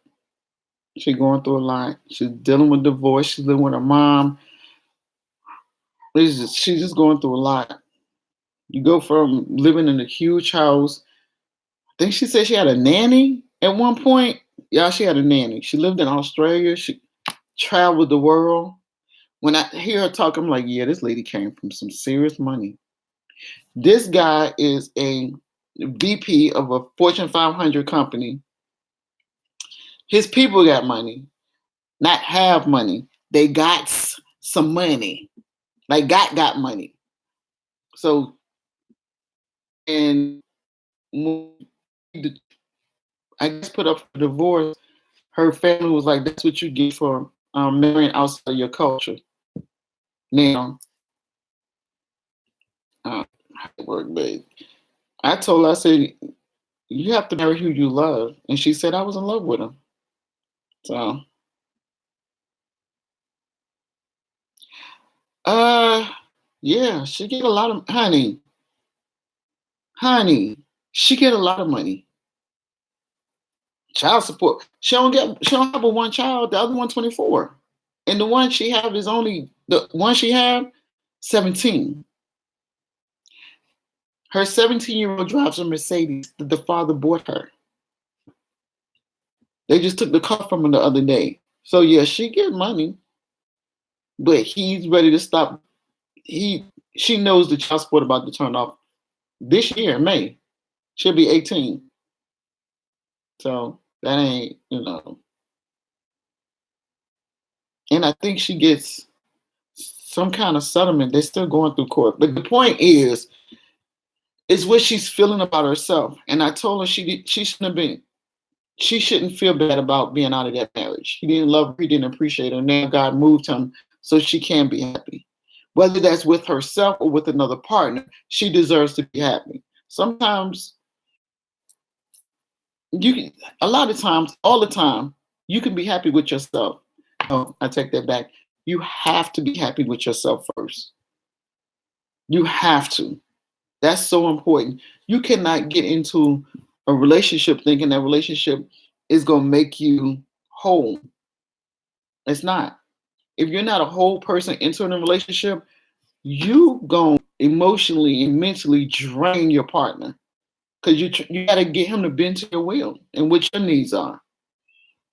[SPEAKER 1] She's going through a lot. She's dealing with divorce. She's living with her mom. She's just going through a lot. You go from living in a huge house. I think she said she had a nanny at one point. Y'all, she had a nanny. She lived in Australia. She traveled the world. When I hear her talk, I'm like, yeah, this lady came from some serious money. This guy is a VP of a Fortune 500 company. His people got money, not have money. They got some money. Like got money. So, and I guess put up for divorce, her family was like, that's what you get for marrying outside of your culture. Now, work, babe. I told her, I said, you have to marry who you love. And she said, I was in love with him. So, yeah, she get a lot of, honey, she get a lot of money. Child support. She don't have but one child, the other one 24. And the one she have is only, the one she have, 17. Her 17-year-old drives a Mercedes that the father bought her. They just took the car from her the other day. So yeah, she get money, but he's ready to stop. She knows the child support about to turn off this year, May. She'll be 18. So that ain't, And I think she gets some kind of settlement. They're still going through court. But the point is what she's feeling about herself. And I told her she shouldn't feel bad about being out of that marriage. He didn't love her, he didn't appreciate her. Now God moved him so she can be happy. Whether that's with herself or with another partner, she deserves to be happy. Sometimes a lot of times, all the time, You can be happy with yourself. No, I take that back. You have to be happy with yourself first. You have to. That's so important. You cannot get into a relationship thinking that relationship is going to make you whole. It's not. If you're not a whole person entering a relationship, you going to emotionally and mentally drain your partner because you got to get him to bend to your will and what your needs are.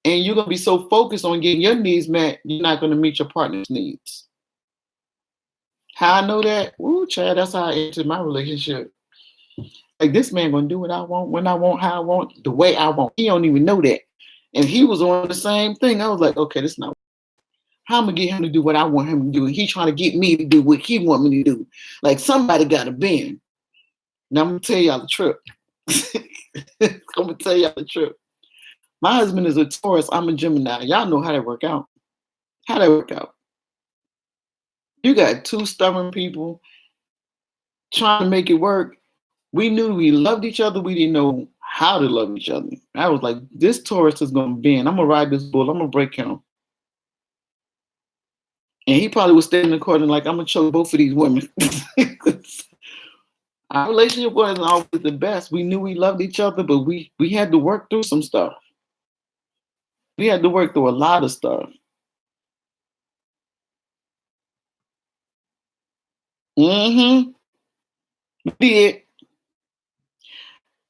[SPEAKER 1] And you're going to be so focused on getting your needs met, you're not going to meet your partner's needs. How I know that? Ooh, Chad, that's how I entered my relationship. Like, this man gonna do what I want, when I want, how I want, the way I want. He don't even know that. And he was on the same thing. I was like, okay, this not how I'm gonna get him to do what I want him to do. And he trying to get me to do what he want me to do. Like, somebody gotta bend. Now I'm gonna tell y'all the truth. I'm gonna tell y'all the truth. My husband is a Taurus. I'm a Gemini. Y'all know how that work out. How that work out? You got two stubborn people trying to make it work. We knew we loved each other. We didn't know how to love each other. I was like, this Taurus is going to bend. I'm going to ride this bull. I'm going to break him. And he probably was standing in the corner like, I'm going to choke both of these women. Our relationship wasn't always the best. We knew we loved each other, but we had to work through some stuff. We had to work through a lot of stuff. We did.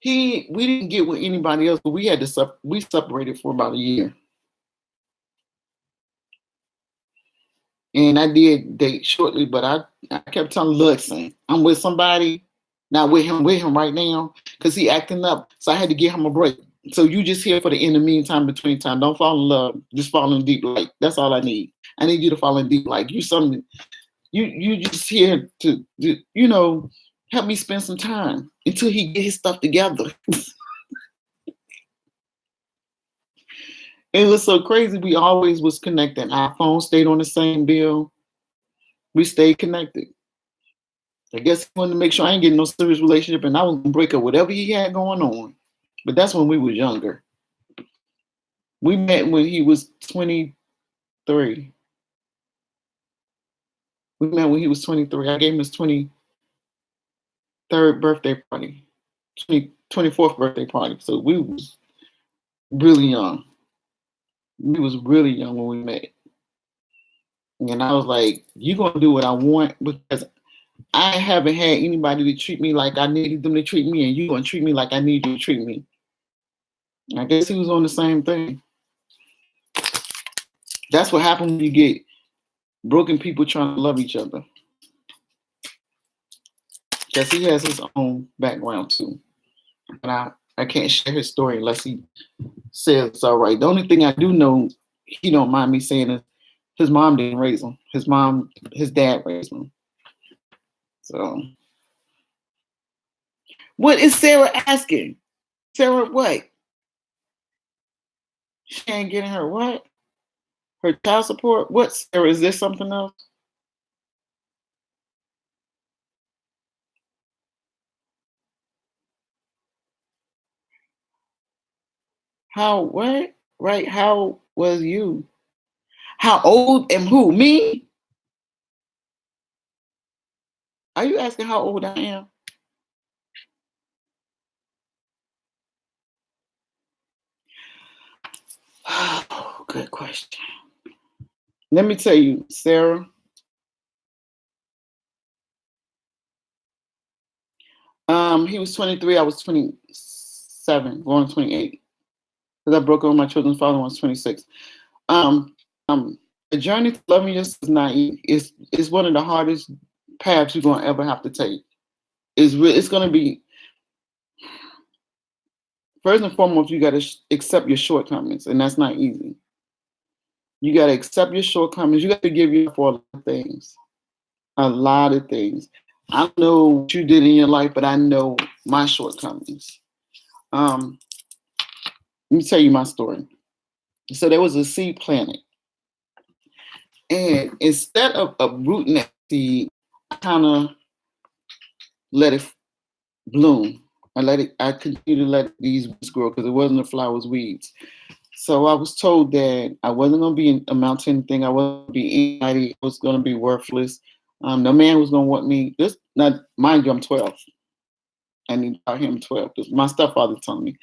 [SPEAKER 1] We didn't get with anybody else, but we had to we separated for about a year. And I did date shortly, but I kept telling listen, I'm with somebody, not with him right now, because he acting up. So I had to give him a break. So you just here for the in the meantime, between time. Don't fall in love. Just fall in deep light. That's all I need. I need you to fall in deep light. You just here to help me spend some time until he get his stuff together. It was so crazy. We always was connected. Our phone stayed on the same bill. We stayed connected. I guess he wanted to make sure I ain't getting no serious relationship and I was gonna break up whatever he had going on. But that's when we was younger. We met when he was 23. We met when he was 23. I gave him his 23rd birthday party. 24th birthday party. So we was really young. We was really young when we met. And I was like, you're gonna do what I want because I haven't had anybody to treat me like I needed them to treat me, and you're gonna treat me like I need you to treat me. I guess he was on the same thing. That's what happens when you get broken people trying to love each other. Because he has his own background too. And I can't share his story unless he says it's all right. The only thing I do know, he don't mind me saying, is his mom didn't raise him. His dad raised him. So, what is Sarah asking? Sarah, what? She ain't getting her what? Her child support? What, Sarah? Is this something else? How, what? Right, how was you? How old am who? Me? Are you asking how old I am? Oh, good question. Let me tell you, Sarah. He was 23. I was 27, going 28. Because I broke up with my children's father when I was 26. Um, the journey to loving yourself is not easy. It's one of the hardest paths you're gonna ever have to take. It's gonna be, first and foremost, you gotta accept your shortcomings, and that's not easy. You gotta accept your shortcomings. You gotta give you for a lot of things. A lot of things. I don't know what you did in your life, but I know my shortcomings. Let me tell you my story. So there was a seed planted, and instead of uprooting that seed, I kind of let it bloom. I continue to let these weeds grow because it wasn't the flowers, weeds. So I was told that I wasn't going to be amount to anything. I wasn't going to be anybody. I was going to be worthless. No man was going to want me. This, not mind you, I'm 12. I need to him 12 because my stepfather told me.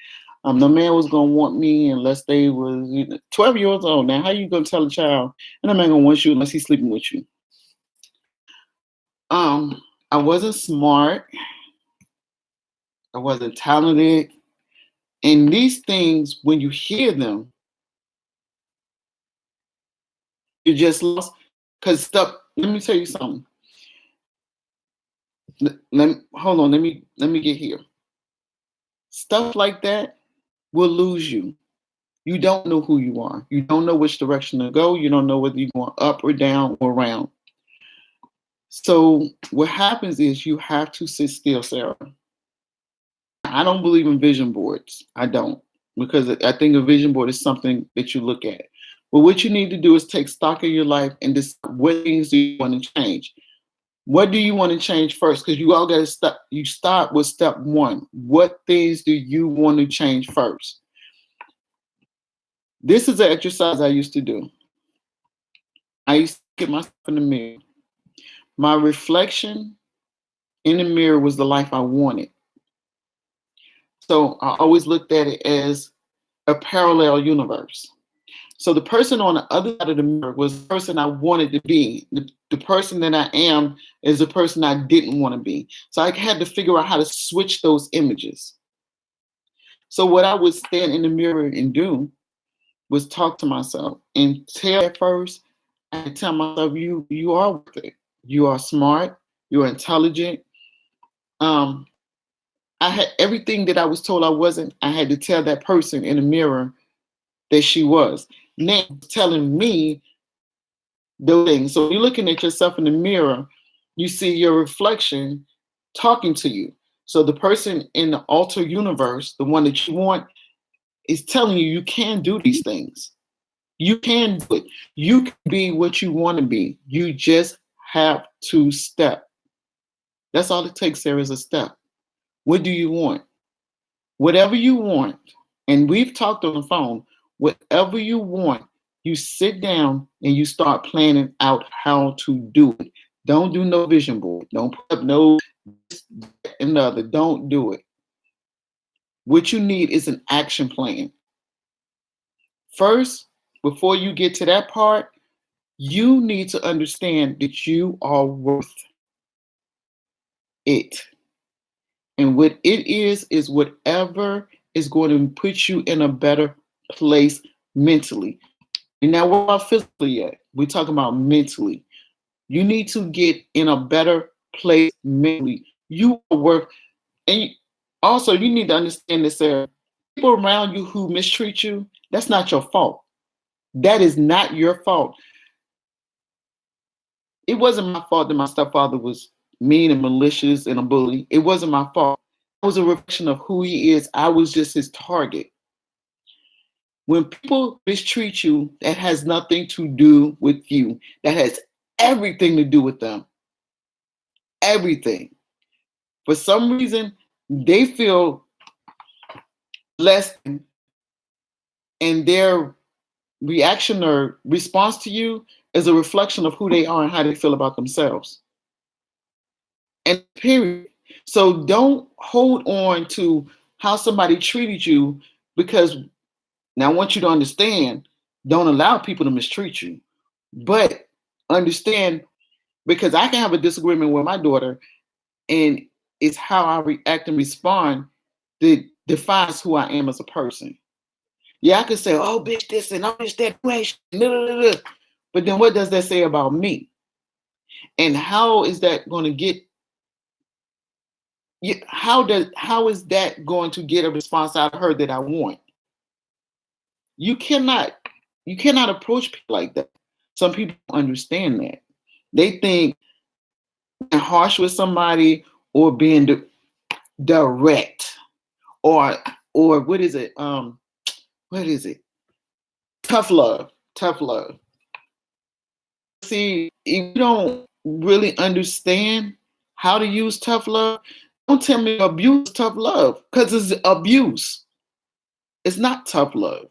[SPEAKER 1] No man was going to want me unless they was 12 years old. Now, how you going to tell a child, and a man going to want you unless he's sleeping with you? I wasn't smart. I wasn't talented. And these things, when you hear them, you just lost. Because stuff. Let me tell you something. Hold on. Let me get here. Stuff like that will lose you. You don't know who you are. You don't know which direction to go. You don't know whether you're going up or down or around. So what happens is you have to sit still, Sarah. I don't believe in vision boards. I don't, because I think a vision board is something that you look at. But what you need to do is take stock of your life and decide what things do you want to change. What do you want to change first? Because you all got to start. You start with step one. What things do you want to change first? This is an exercise I used to do. I used to get myself in the mirror. My reflection in the mirror was the life I wanted. So I always looked at it as a parallel universe. So the person on the other side of the mirror was the person I wanted to be. The person that I am is the person I didn't want to be. So I had to figure out how to switch those images. So what I would stand in the mirror and do was talk to myself and tell at first, I tell myself, you are worth it. You are smart. You are intelligent. I had everything that I was told I wasn't. I had to tell that person in the mirror that she was. Now telling me those things. So you're looking at yourself in the mirror, you see your reflection talking to you. So the person in the alter universe, the one that you want, is telling you you can do these things. You can do it. You can be what you want to be. You just have to step. That's all it takes, Sarah, is a step. What do you want? Whatever you want, and we've talked on the phone, whatever you want, you sit down and you start planning out how to do it. Don't do no vision board. Don't put up no this, that, and the other. Don't do it. What you need is an action plan. First, before you get to that part, you need to understand that you are worth it. And what it is whatever is going to put you in a better place mentally. And now we're not physically yet. We're talking about mentally. You need to get in a better place mentally. You are worth, and also you need to understand this, Sarah. People around you who mistreat you, that's not your fault. That is not your fault. It wasn't my fault that my stepfather was mean and malicious and a bully. It wasn't my fault. It was a reflection of who he is. I was just his target. When people mistreat you, that has nothing to do with you. That has everything to do with them. Everything. For some reason, they feel less than, and their reaction or response to you is a reflection of who they are and how they feel about themselves. And period. So don't hold on to how somebody treated you, because now I want you to understand, don't allow people to mistreat you. But understand, because I can have a disagreement with my daughter, and it's how I react and respond that defines who I am as a person. Yeah, I could say, oh, bitch, this and oh, bitch, that, but then what does that say about me? And how is that going to get, how is that going to get a response out of her that I want? You cannot approach people like that. Some people don't understand that. They think being harsh with somebody or being direct or what is it? What is it? Tough love. Tough love. See, if you don't really understand how to use tough love, don't tell me abuse tough love, because it's abuse. It's not tough love.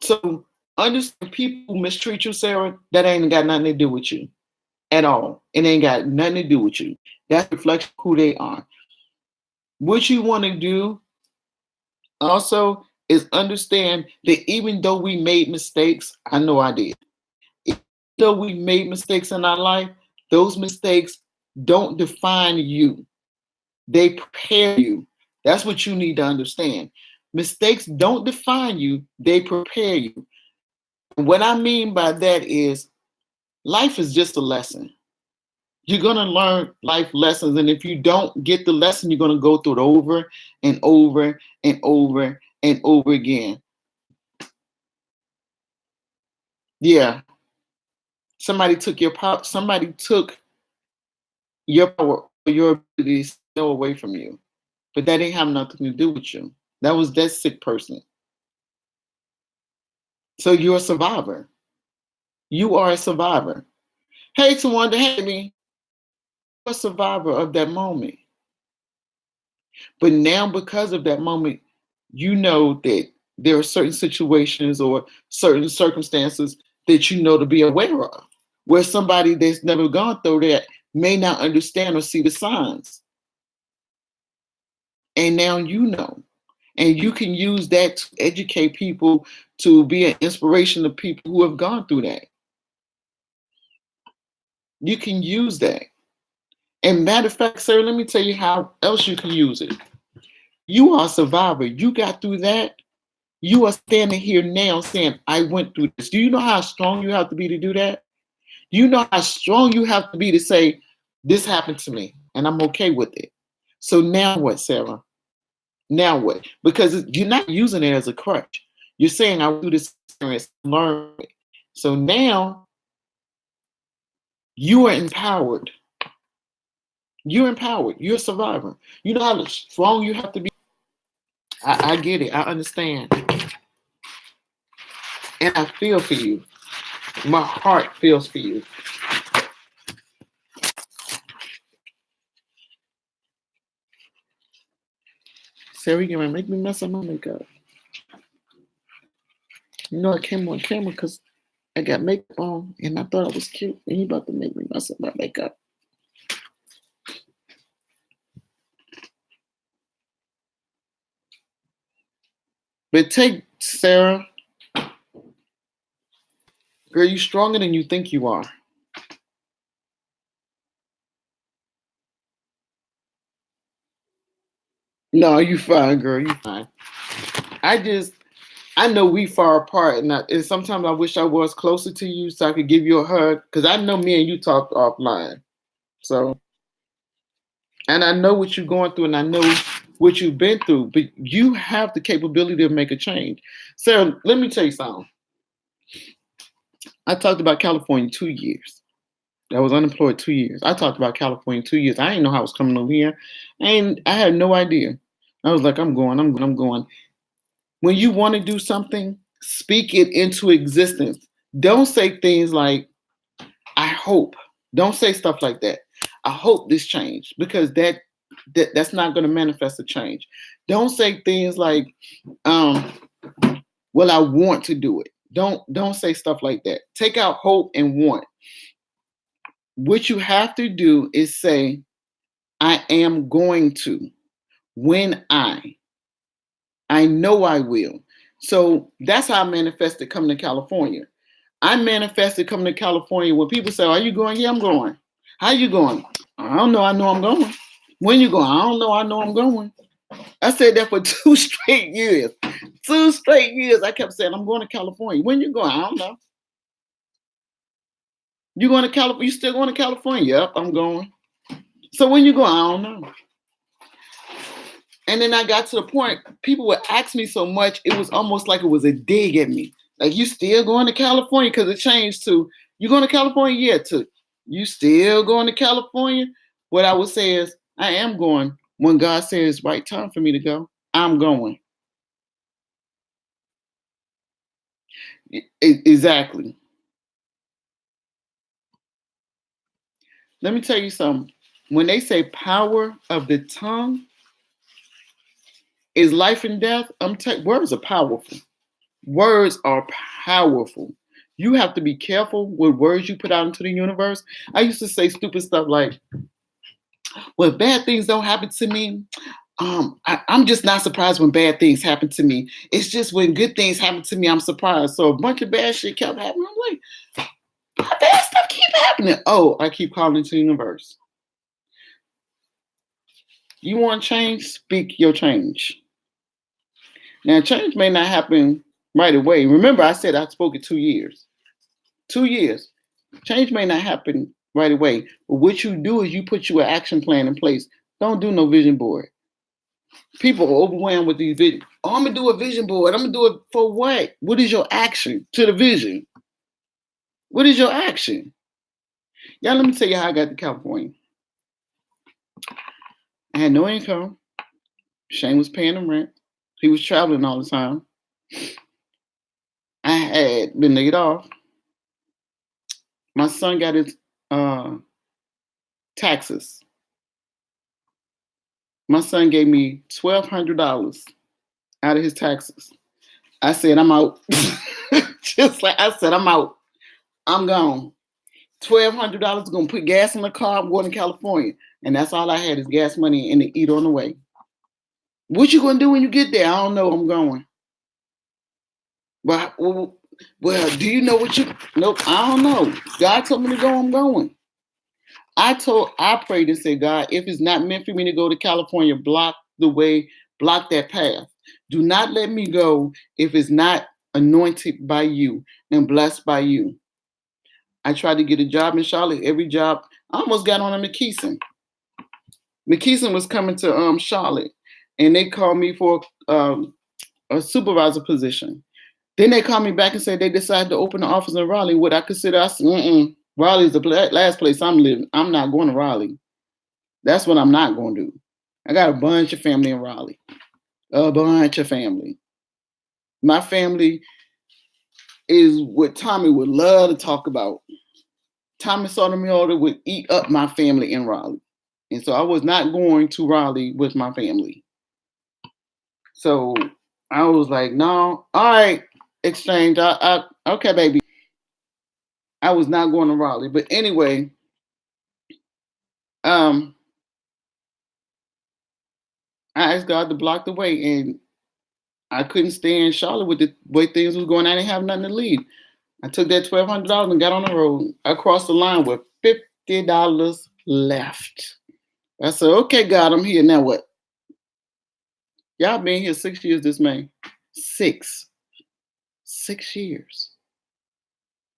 [SPEAKER 1] So understand people who mistreat you, Sarah, that ain't got nothing to do with you at all. It ain't got nothing to do with you. That's a reflection of who they are. What you want to do also is understand that even though we made mistakes, I know I did. Even though we made mistakes in our life, those mistakes don't define you. They prepare you. That's what you need to understand. Mistakes don't define you, they prepare you. What I mean by that is life is just a lesson. You're going to learn life lessons. And if you don't get the lesson, you're going to go through it over and over and over and over again. Yeah. Somebody took your power, somebody took your power, your ability to steal away from you. But that didn't have nothing to do with you. That was that sick person. So you're a survivor. You are a survivor. Hey, Tawanda, hey, me. You're a survivor of that moment. But now, because of that moment, you know that there are certain situations or certain circumstances that you know to be aware of, where somebody that's never gone through that may not understand or see the signs. And now you know. And you can use that to educate people, to be an inspiration to people who have gone through that. You can use that. And matter of fact, sir, let me tell you how else you can use it. You are a survivor. You got through that. You are standing here now saying, I went through this. Do you know how strong you have to be to do that? Do you know how strong you have to be to say, this happened to me and I'm okay with it? So now what, Sarah? Now what? Because you're not using it as a crutch. You're saying, I will do this experience, learn it. So now you are empowered. You're empowered. You're a survivor. You know how strong you have to be. I get it. I understand. And I feel for you. My heart feels for you. Sarah, you're gonna make me mess up my makeup. You know, I came on camera because I got makeup on and I thought I was cute. And you about to make me mess up my makeup. But take Sarah. Girl, you stronger than you think you are. No, you fine, girl. You fine. I know we far apart, and sometimes I wish I was closer to you so I could give you a hug. Because I know me and you talked offline. So, and I know what you're going through, and I know what you've been through, but you have the capability to make a change. Sarah, let me tell you something. I talked about California 2 years. I was unemployed 2 years. I talked about California 2 years. I didn't know how I was coming over here. And I had no idea. I was like, I'm going, I'm going, I'm going. When you want to do something, speak it into existence. Don't say things like, I hope. Don't say stuff like that. I hope this change, because that's not going to manifest a change. Don't say things like, well, I want to do it. Don't say stuff like that. Take out hope and want. What you have to do is say, I am going to, when I know I will. So that's how I manifested coming to California. I manifested coming to California when people say, are you going? Yeah, I'm going. How you going? I don't know. I know I'm going. When you going? I don't know. I know I'm going. I said that for 2 straight years. 2 straight years. I kept saying, I'm going to California. When you going? I don't know. You going to California? You still going to California? Yep, I'm going. So when you going? I don't know. And then I got to the point, people would ask me so much, it was almost like it was a dig at me. Like, you still going to California? Because it changed to, you going to California? Yeah, to, you still going to California? What I would say is, I am going. When God says, right time for me to go, I'm going. Exactly. Let me tell you something. When they say power of the tongue is life and death, words are powerful. Words are powerful. You have to be careful with words you put out into the universe. I used to say stupid stuff like, when bad things don't happen to me, I'm just not surprised when bad things happen to me. It's just when good things happen to me, I'm surprised. So a bunch of bad shit kept happening. I'm like, why bad stuff keep happening? Oh, I keep calling it to the universe. You want change? Speak your change. Now, change may not happen right away. Remember, I said I spoke it 2 years. 2 years. Change may not happen right away. But what you do is you put your action plan in place. Don't do no vision board. People are overwhelmed with these visions. Oh, I'm gonna do a vision board. I'm gonna do it for what? What is your action to the vision? What is your action? Y'all, let me tell you how I got to California. I had no income. Shane was paying the rent. He was traveling all the time. I had been laid off. My son got his taxes. My son gave me $1,200 out of his taxes. I said, I'm out. Just like I said, I'm out. I'm gone. $1,200 is gonna put gas in the car. I'm going to California, and that's all I had is gas money and to eat on the way. What you gonna do when you get there? I don't know. I'm going. But well, do you know what you? Nope. I don't know. God told me to go. I'm going. I prayed and said, God, if it's not meant for me to go to California, block the way, block that path. Do not let me go if it's not anointed by you and blessed by you. I tried to get a job in Charlotte. Every job, I almost got on a McKeeson. McKeeson was coming to Charlotte, and they called me for a supervisor position. Then they called me back and said they decided to open an office in Raleigh. What I consider, I said, Raleigh is the last place I'm living. I'm not going to Raleigh. That's what I'm not going to do. I got a bunch of family in Raleigh. A bunch of family. My family is what Tommy would love to talk about. Tommy Sotomayor would eat up my family in Raleigh. And so I was not going to Raleigh with my family. So I was like, no, all right, exchange. Okay, baby. I was not going to Raleigh. But anyway, I asked God to block the way, and I couldn't stay in Charlotte with the way things was going. I didn't have nothing to leave. I took that $1,200 and got on the road. I crossed the line with $50 left. I said, okay, God, I'm here. Now what? Y'all been here 6 years this May. 6 years.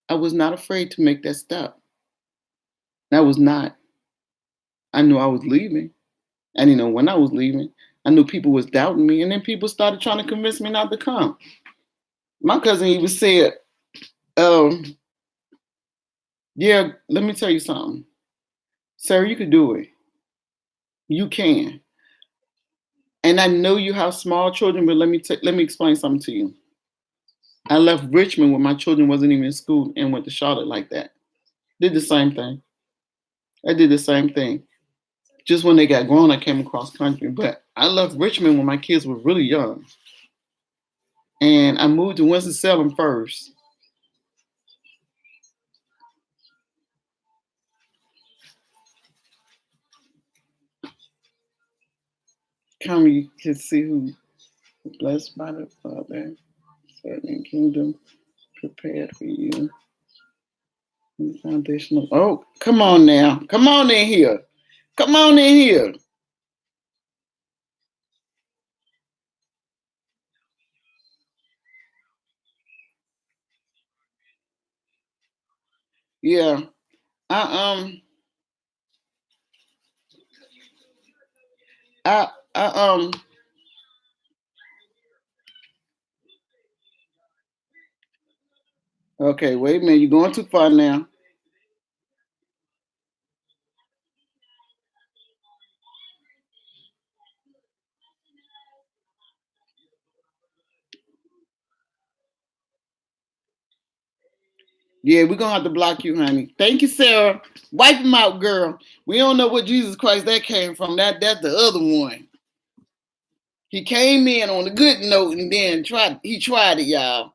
[SPEAKER 1] I was not afraid to make that step. I was not. I knew I was leaving. I didn't know when I was leaving. I knew people was doubting me, and then people started trying to convince me not to come. My cousin even said, yeah, let me tell you something. Sarah, you could do it. You can. And I know you have small children, but let me explain something to you. I left Richmond when my children wasn't even in school and went to Charlotte like that. Did the same thing. I did the same thing. Just when they got grown, I came across country. But I left Richmond when my kids were really young. And I moved to Winston-Salem first. Come, you can see who blessed by the Father, certain kingdom prepared for you. Foundational. Oh, come on now. Come on in here. Come on in here. Yeah. I I I Okay, wait a minute. You're going too far now. Yeah, we're gonna have to block you, honey. Thank you, Sarah. Wipe him out, girl. We don't know what Jesus Christ that came from. That's the other one. He came in on a good note and then tried it, y'all.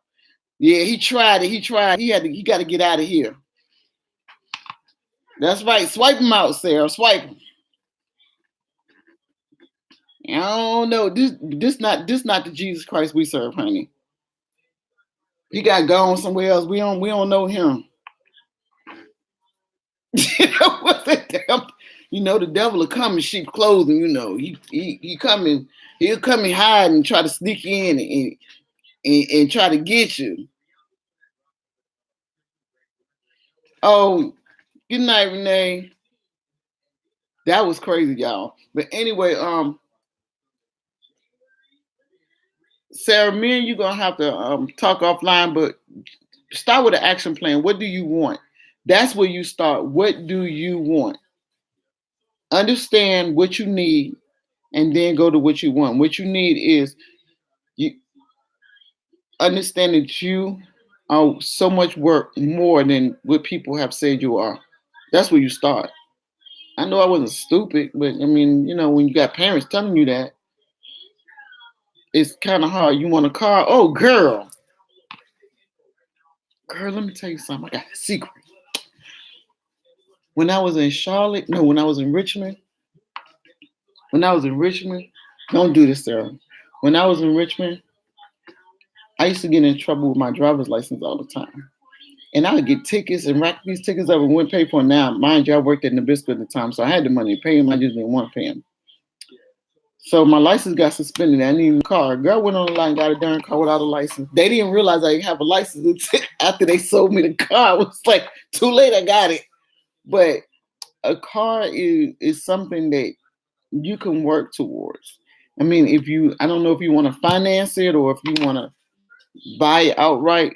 [SPEAKER 1] Yeah, he tried it. He tried. He got to get out of here. That's right. Swipe him out, Sarah. Swipe him. I don't know. This not the Jesus Christ we serve, honey. He got gone somewhere else. We don't know him. You know what the devil? You know the devil will come in sheep clothing. You know he coming. He'll come and hide and try to sneak in and try to get you. Oh, good night, Renee. That was crazy, y'all. But anyway, Sarah, me and you gonna have to talk offline, but start with an action plan. What do you want? That's where you start. What do you want? Understand what you need, and then go to what you want. What you need is you understand that you are so much work more than what people have said you are. That's where you start. I know I wasn't stupid, but I mean, when you got parents telling you that, it's kind of hard. You want a car? Oh, girl, let me tell you something. I got a secret. When I was in Charlotte, no, when I was in Richmond, don't do this, Sarah. When I was in Richmond, I used to get in trouble with my driver's license all the time. And I would get tickets and rack these tickets up and wouldn't pay for them. Now, mind you, I worked at Nabisco at the time, so I had the money to pay them. I just didn't want to pay them. So my license got suspended. I needed a car. A girl went on the line, got a darn car without a license. They didn't realize I didn't have a license after they sold me the car. It was like too late. I got it. But a car is something that you can work towards. I mean, I don't know if you want to finance it or if you want to buy it outright.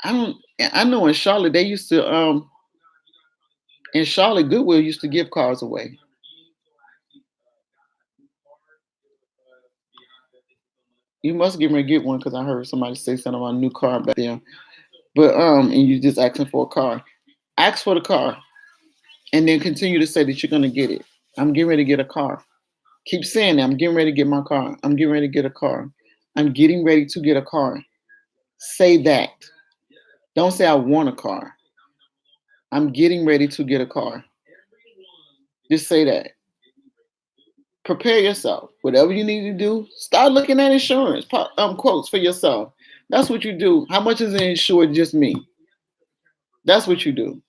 [SPEAKER 1] I know in Charlotte they used to in Charlotte Goodwill used to give cars away. You must get me to get one because I heard somebody say something about a new car back there. But and you just asking for a car. Ask for the car and then continue to say that you're gonna get it. I'm getting ready to get a car. Keep saying that. I'm getting ready to get my car. I'm getting ready to get a car. I'm getting ready to get a car. Say that. Don't say I want a car. I'm getting ready to get a car. Just say that. Prepare yourself. Whatever you need to do, start looking at insurance quotes for yourself. That's what you do. How much is it insured? Just me. That's what you do.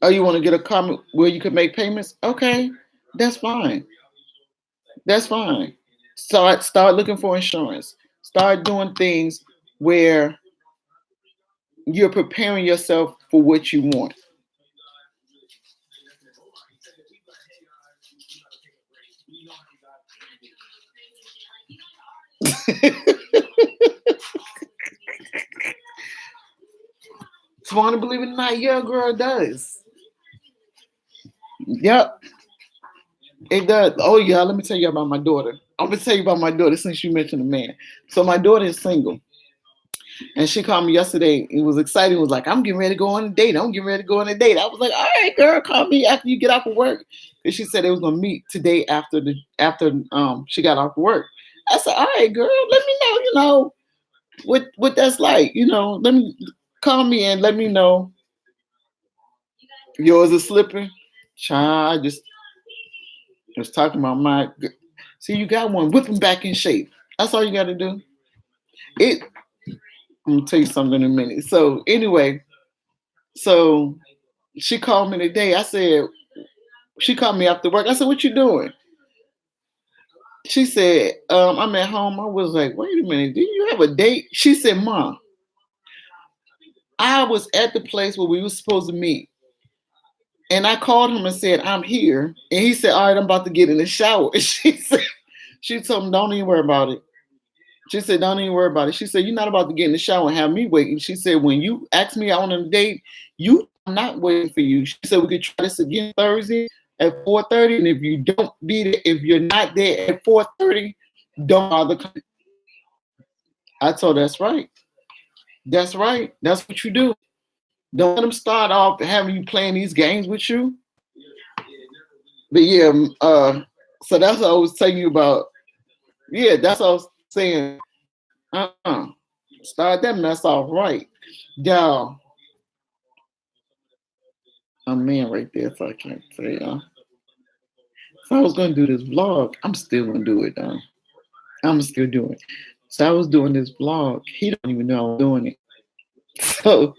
[SPEAKER 1] Oh, you want to get a car where you can make payments? Okay, that's fine. That's fine. Start looking for insurance. Start doing things where you're preparing yourself for what you want. Swan, believe it or not, yeah, girl, it does. Yep, it does. Oh yeah, let me tell you about my daughter. I'm gonna tell you about my daughter since you mentioned the man. So my daughter is single, and she called me yesterday. It was exciting. It was like, I'm getting ready to go on a date. I'm getting ready to go on a date. I was like, all right, girl, call me after you get off of work. And she said they was gonna meet today after she got off of work. I said, all right, girl, let me know, what that's like. Let me call me and let me know. Yours is slipping. Child, I just was talking about my. See, you got one. Whip him back in shape. That's all you got to do. It. I'm gonna tell you something in a minute. So anyway, so she called me today. I said she called me after work. I said, "What you doing?" She said, "I'm at home." I was like, "Wait a minute. Did you have a date?" She said, "Mom, I was at the place where we were supposed to meet, and I called him and said I'm here, and he said, all right, I'm about to get in the shower." And she told him, "Don't even worry about it." She said, "Don't even worry about it." She said, "You're not about to get in the shower and have me waiting." She said, "When you ask me out on a date, I'm not waiting for you." She said, "We could try this again Thursday at 4:30. And if you don't be there, if you're not there at 4:30, don't bother coming." I told her, "That's right. That's right. That's what you do. Don't let them start off having you playing these games with you." But yeah, So that's what I was telling you about. Yeah, that's what I was saying. Uh-uh. Start that mess off right. Y'all, I'm a man right there, so I can't say, if I was gonna do this vlog, I'm still gonna do it though. I'm still doing it. So I was doing this vlog. He don't even know I was doing it. So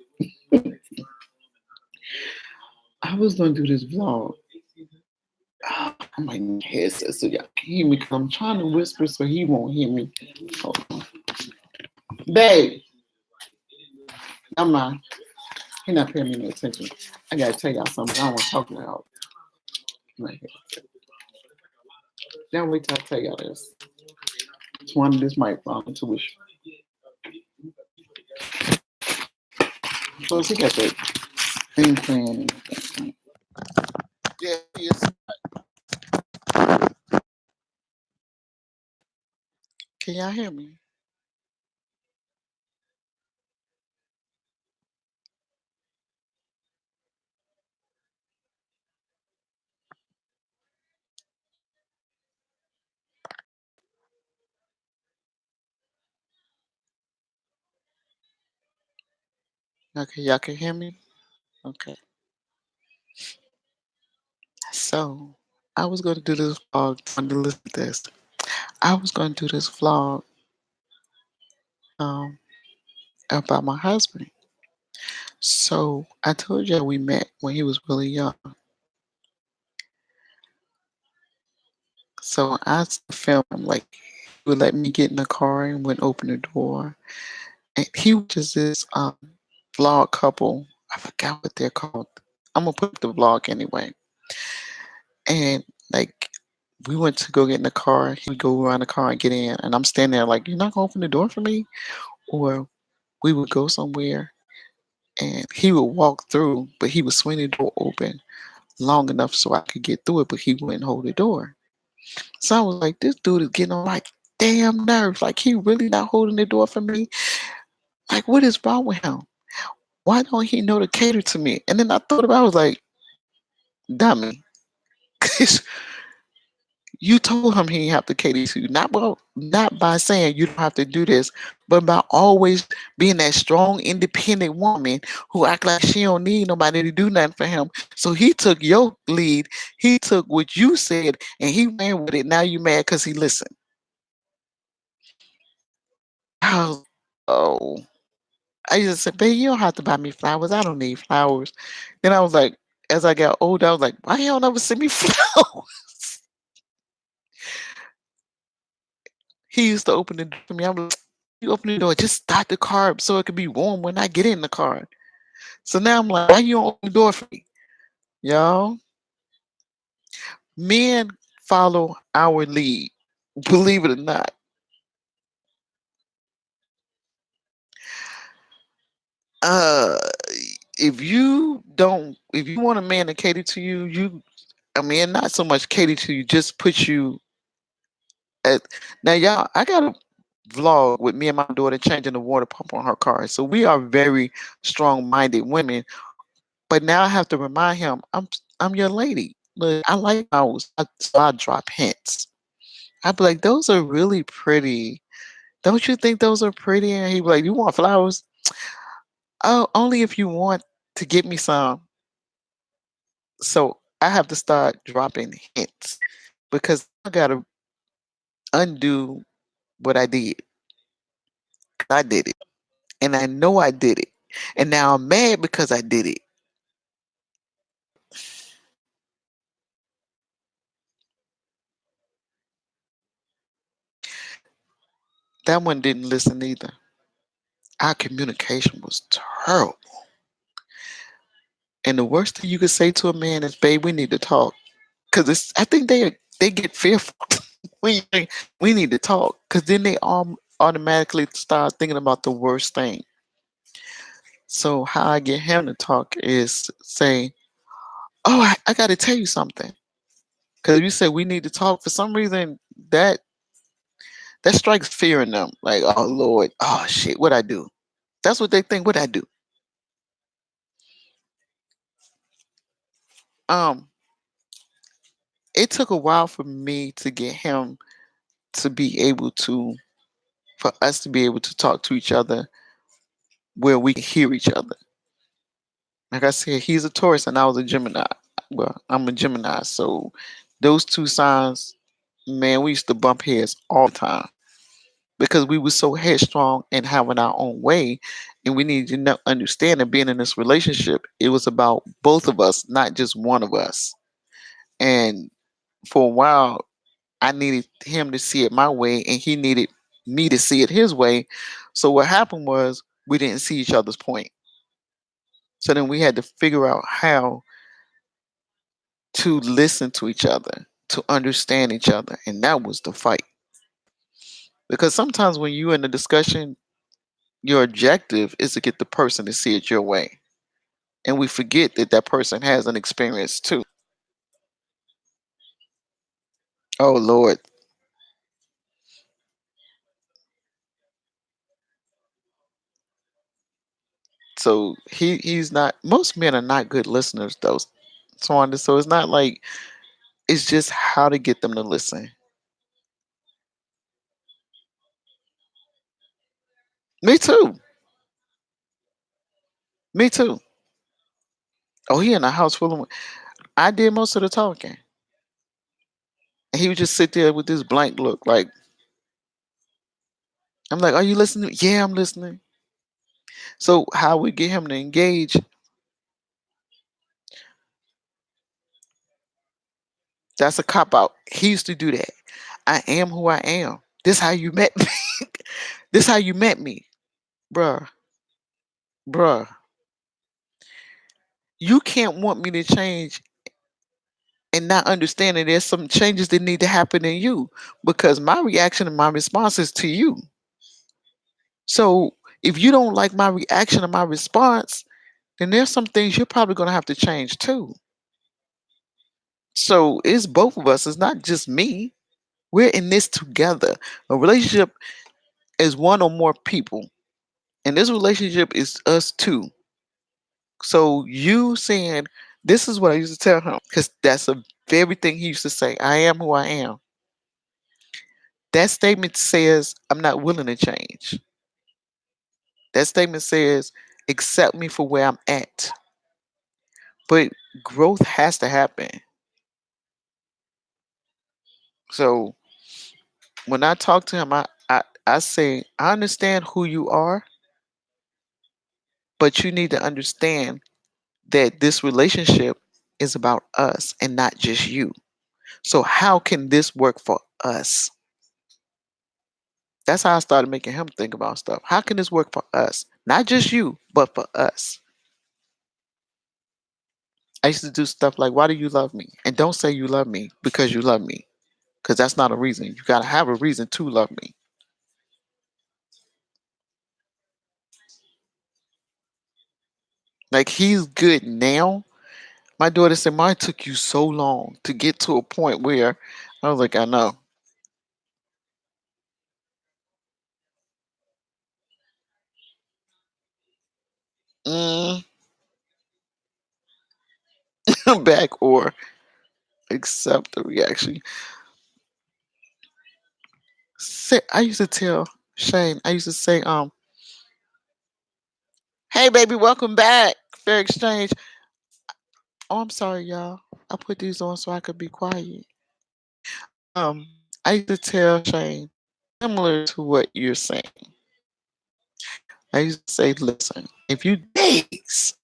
[SPEAKER 1] I was gonna do this vlog. I'm like headset so y'all can hear me because I'm trying to whisper so he won't hear me. Hold on. Babe, I'm not. He not paying me no attention. I gotta tell y'all something. I don't want to talk loud. Right here. Now wait till I tell y'all this. It's one of this microphone intuition. Plus he got that thing playing and everything. Yeah, he is. Can y'all hear me? Okay, y'all can hear me? Okay. So I was gonna do this vlog fun to listen to this. I was gonna do this vlog um about my husband. So I told you we met when he was really young. So I filmed him like he would let me get in the car and would open the door. And he was just this vlog couple. I forgot what they're called. I'm gonna put the vlog anyway. And like we went to go get in the car. He would go around the car and get in, and I'm standing there like, "You're not gonna open the door for me?" Or we would go somewhere, and he would walk through, but he would swing the door open long enough so I could get through it, but he wouldn't hold the door. So I was like, "This dude is getting on my damn nerves. Like he really not holding the door for me. Like what is wrong with him? Why don't he know to cater to me?" And then I thought about, it, I was like, "Dummy." You told him he didn't have to cater to you, not by saying you don't have to do this, but by always being that strong, independent woman who act like she don't need nobody to do nothing for him. So he took your lead, he took what you said, and he ran with it. Now you mad because he listened. I was, oh, I just said, babe, you don't have to buy me flowers. I don't need flowers. Then I was like, as I got older, I was like, why you don't ever send me flowers? He used to open the door for me. I'm like, you open the door, just start the car up so it could be warm when I get in the car. So now I'm like, why you don't open the door for me? Y'all, men follow our lead. Believe it or not. Uh if you want a man to cater to you, I mean not so much cater to you, just put you at now y'all, I got a vlog with me and my daughter changing the water pump on her car. So we are very strong minded women. But now I have to remind him, I'm your lady. Look, I like flowers. So I drop hints. I'd be like, those are really pretty. Don't you think those are pretty? And he'd be like, you want flowers? Oh, only if you want to get me some. So I have to start dropping hints because I gotta undo what I did. 'Cause I did it. And I know I did it. And now I'm mad because I did it. That one didn't listen either. Our communication was terrible. And the worst thing you could say to a man is, "Babe, we need to talk," because it's. I think they get fearful when you say, "We need to talk," because then they all automatically start thinking about the worst thing. So how I get him to talk is say, "Oh, I got to tell you something," because you say we need to talk. For some reason, that strikes fear in them. Like, oh Lord, oh shit, what I do? That's what they think. What I do? Um,
[SPEAKER 3] It took a while for me to get him to be able to, for us to be able to talk to each other where we can hear each other. Like I said, he's a Taurus and I was a Gemini. Well, I'm a Gemini, so those two signs, man, we used to bump heads all the time because we were so headstrong and having our own way, and we needed to understand that being in this relationship, it was about both of us, not just one of us. And for a while, I needed him to see it my way, and he needed me to see it his way. So what happened was we didn't see each other's point. So then we had to figure out how to listen to each other, to understand each other, and that was the fight. Because sometimes when you're in a discussion, your objective is to get the person to see it your way, and we forget that that person has an experience too. Oh Lord. So he's not. Most men are not good listeners, though. So it's not like, it's just how to get them to listen. Me too. Me too. Oh, he in a house full of. I did most of the talking, and he would just sit there with this blank look. Like, I'm like, "Are you listening?" Yeah, I'm listening. So how we get him to engage? That's a cop out. He used to do that. I am who I am. This how you met me. This how you met me, bruh, bruh. You can't want me to change and not understand that there's some changes that need to happen in you, because my reaction and my response is to you. So if you don't like my reaction and my response, then there's some things you're probably going to have to change too. So it's both of us. It's not just me. We're in this together. A relationship is one or more people, and this relationship is us two. So you saying, this is what I used to tell him, because that's a very thing he used to say. I am who I am. That statement says I'm not willing to change. That statement says accept me for where I'm at. But growth has to happen. So when I talk to him, I say, I understand who you are, but you need to understand that this relationship is about us and not just you. So how can this work for us? That's how I started making him think about stuff. How can this work for us? Not just you, but for us. I used to do stuff like, why do you love me? And don't say you love me because you love me. Because that's not a reason. You got to have a reason to love me. Like, he's good now. My daughter said, mine took you so long to get to a point where I was like, I know. Mm, back or accept the reaction. I used to tell Shane, I used to say, hey baby, welcome back. Fair exchange. Oh, I'm sorry, y'all. I put these on so I could be quiet. I used to tell Shane, similar to what you're saying. I used to say, listen, if you days,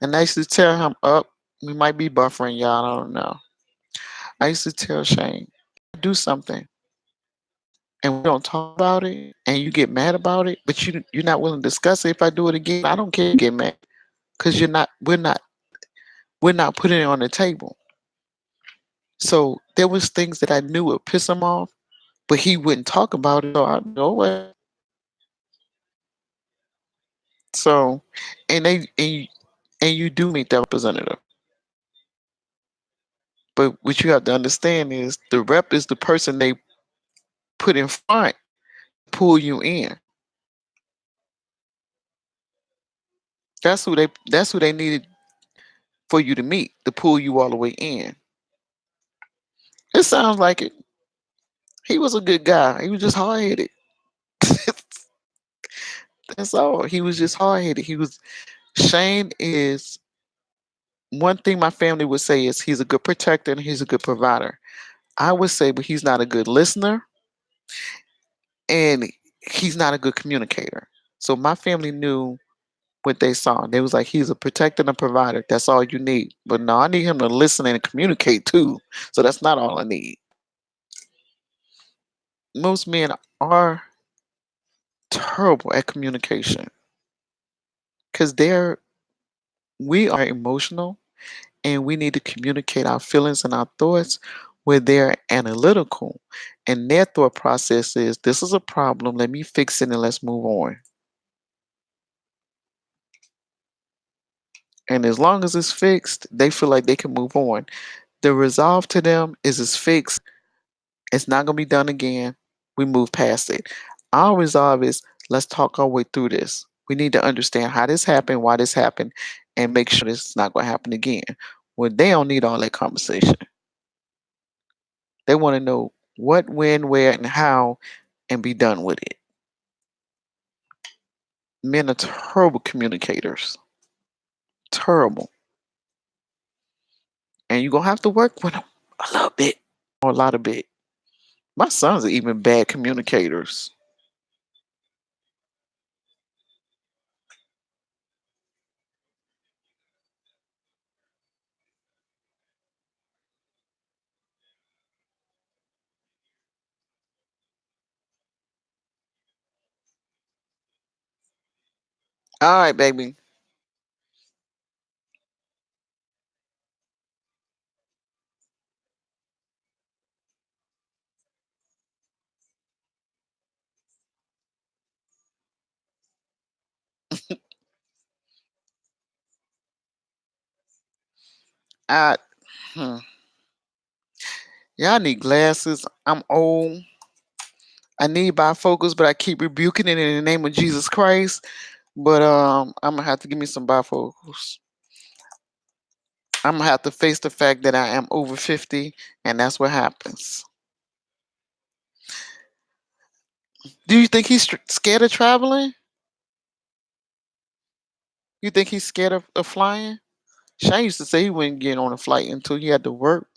[SPEAKER 3] and I used to tell him, up, we might be buffering, y'all. I don't know. I used to tell Shane, do something, and we don't talk about it, and you get mad about it, but you're not willing to discuss it. If I do it again, I don't care. You get mad because you're not. We're not putting it on the table. So there was things that I knew would piss him off, but he wouldn't talk about it. So I know what. So, and you do meet that representative. But what you have to understand is the rep is the person they put in front to pull you in. That's who they needed for you to meet to pull you all the way in. It sounds like it. He was a good guy. He was just hard headed. That's all. He was just hard headed. He was Shane is one thing my family would say is he's a good protector and he's a good provider. I would say, but he's not a good listener and he's not a good communicator. So my family knew what they saw. They was like, he's a protector and a provider. That's all you need. But no, I need him to listen and communicate too. So that's not all I need. Most men are terrible at communication because we are emotional and we need to communicate our feelings and our thoughts where they're analytical and their thought process is this is a problem, let me fix it and let's move on. And as long as it's fixed, they feel like they can move on. The resolve to them is it's fixed, it's not going to be done again, we move past it. Our resolve is let's talk our way through this. We need to understand how this happened, why this happened, and make sure this is not going to happen again. Well, they don't need all that conversation. They want to know what, when, where, and how, and be done with it. Men are terrible communicators. Terrible. And you're going to have to work with them a little bit or a lot of bit. My sons are even bad communicators. All right, baby. I, hmm. Yeah, I need glasses. I'm old. I need bifocals, but I keep rebuking it in the name of Jesus Christ. But I'm gonna have to give me some bifocals. I'm gonna have to face the fact that I am over 50, and that's what happens. Do you think he's scared of traveling? You think he's scared of flying? Shane used to say he wouldn't get on a flight until he had to work.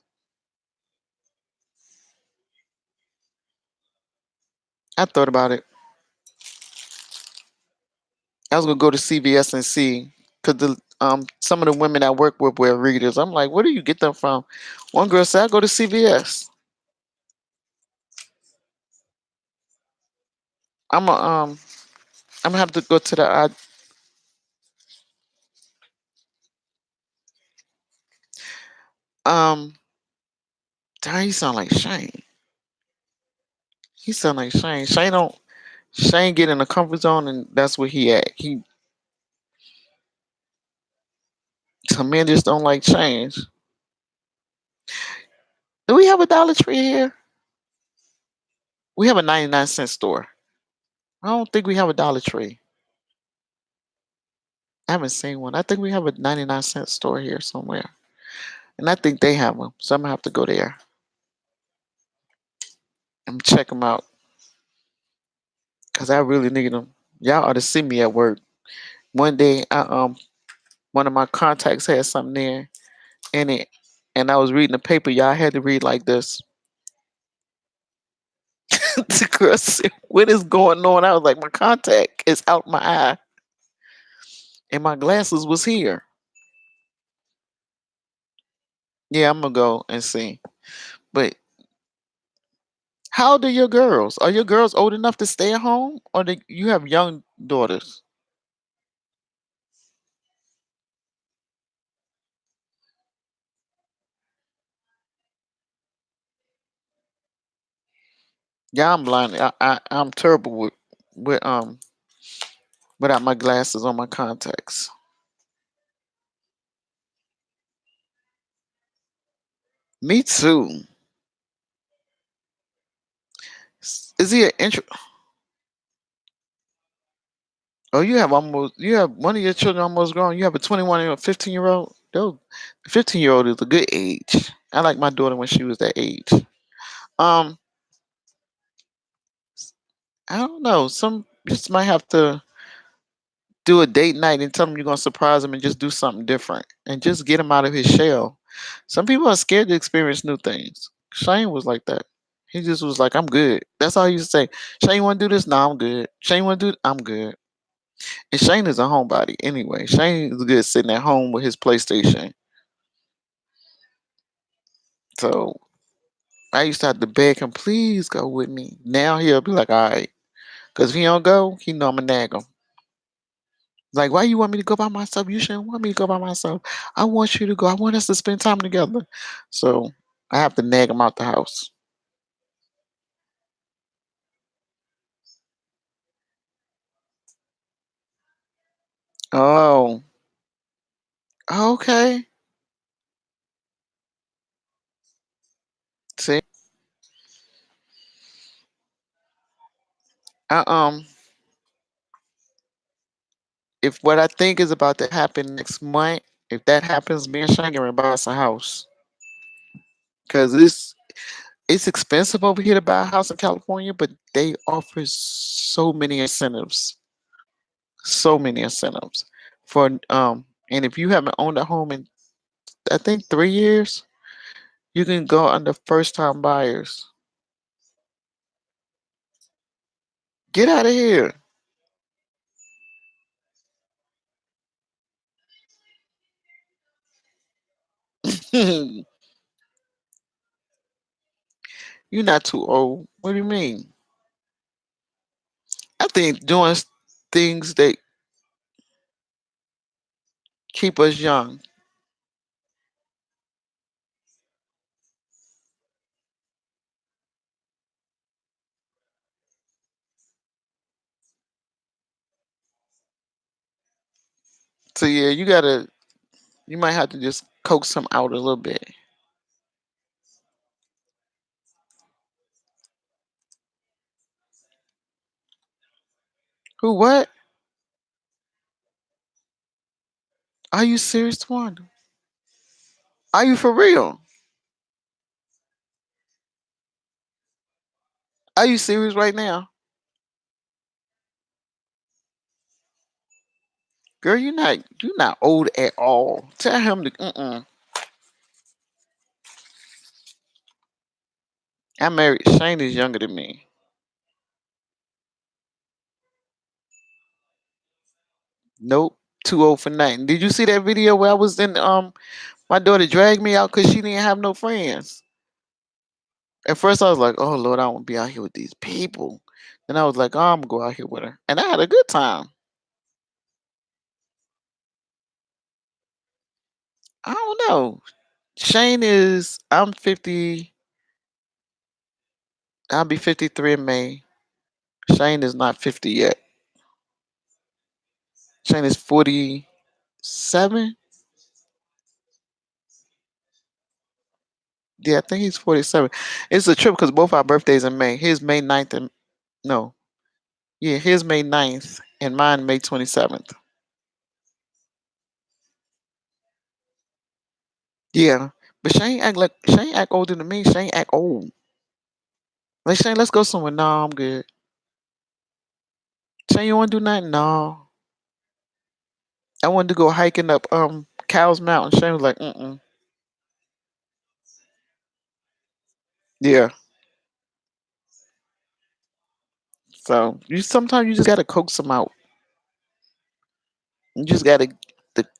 [SPEAKER 3] I thought about it. I was gonna go to CVS and see, cause the some of the women I work with were readers. I'm like, where do you get them from? One girl said, I go to CVS. I'm a I'm gonna have to go to the um. Darn, he sound like Shane. He sound like Shane. Shane get in the comfort zone and that's where he at. Some men just don't like change. Do we have a Dollar Tree here? We have a 99-cent store. I don't think we have a Dollar Tree. I haven't seen one. I think we have a 99-cent store here somewhere. And I think they have them. So I'm going to have to go there and check them out. Because I really need them. Y'all ought to see me at work. One day, one of my contacts had something there in it. And I was reading the paper. Y'all had to read like this. The girl said, what is going on? I was like, my contact is out my eye. And my glasses was here. Yeah, I'm gonna go and see. But how old are your girls? Are your girls old enough to stay at home, or you have young daughters? Yeah, I'm blind. I'm terrible with without my glasses on my contacts. Me too. Is he an intro? Oh, you have one of your children almost grown. You have a 21 and a 15-year-old. Though, 15-year-old is a good age. I like my daughter when she was that age. Um, I don't know. Some just might have to do a date night and tell him you're gonna surprise him and just do something different and just get him out of his shell. Some people are scared to experience new things. Shane was like that. He just was like, "I'm good." That's all he used to say. Shane, you want to do this? No, I'm good. Shane, you want to do? I'm good. And Shane is a homebody anyway. Shane is good sitting at home with his PlayStation. So I used to have to beg him, please go with me. Now he'll be like, all right. Because if he don't go, he know I'm going to nag him. Like, why you want me to go by myself? You shouldn't want me to go by myself. I want you to go. I want us to spend time together. So I have to nag him out the house. Oh, okay. See, I, if what I think is about to happen next month, if that happens, me and Shane gonna buy us a house. Cause it's expensive over here to buy a house in California, but they offer so many incentives. So many incentives for and if you haven't owned a home in I think 3 years, you can go under first time buyers. Get out of here. You're not too old. What do you mean? I think doing things that keep us young. So yeah, you might have to just coax them out a little bit. Who what? Are you serious, one? Are you for real? Are you serious right now? Girl, you're not old at all. Tell him to I married Shane is younger than me. Nope. Too old for nothing. Did you see that video where I was in my daughter dragged me out because she didn't have no friends? At first I was like, oh Lord, I don't want to be out here with these people. Then I was like, oh, I'm gonna go out here with her. And I had a good time. I don't know. Shane is I'm 50, I'll be 53 in May. Shane is not 50 yet. Shane is 47. Yeah, I think he's 47. It's a trip because both our birthdays in May. His May 9th and no. Yeah, his May 9th and mine May 27th. Yeah. But Shane act older than me. Shane act old. Like Shane, let's go somewhere. No, I'm good. Shane, you wanna do nothing? No. I wanted to go hiking up Cow's Mountain. Shane was like, mm. Yeah. So you sometimes you just gotta coax them out. You just gotta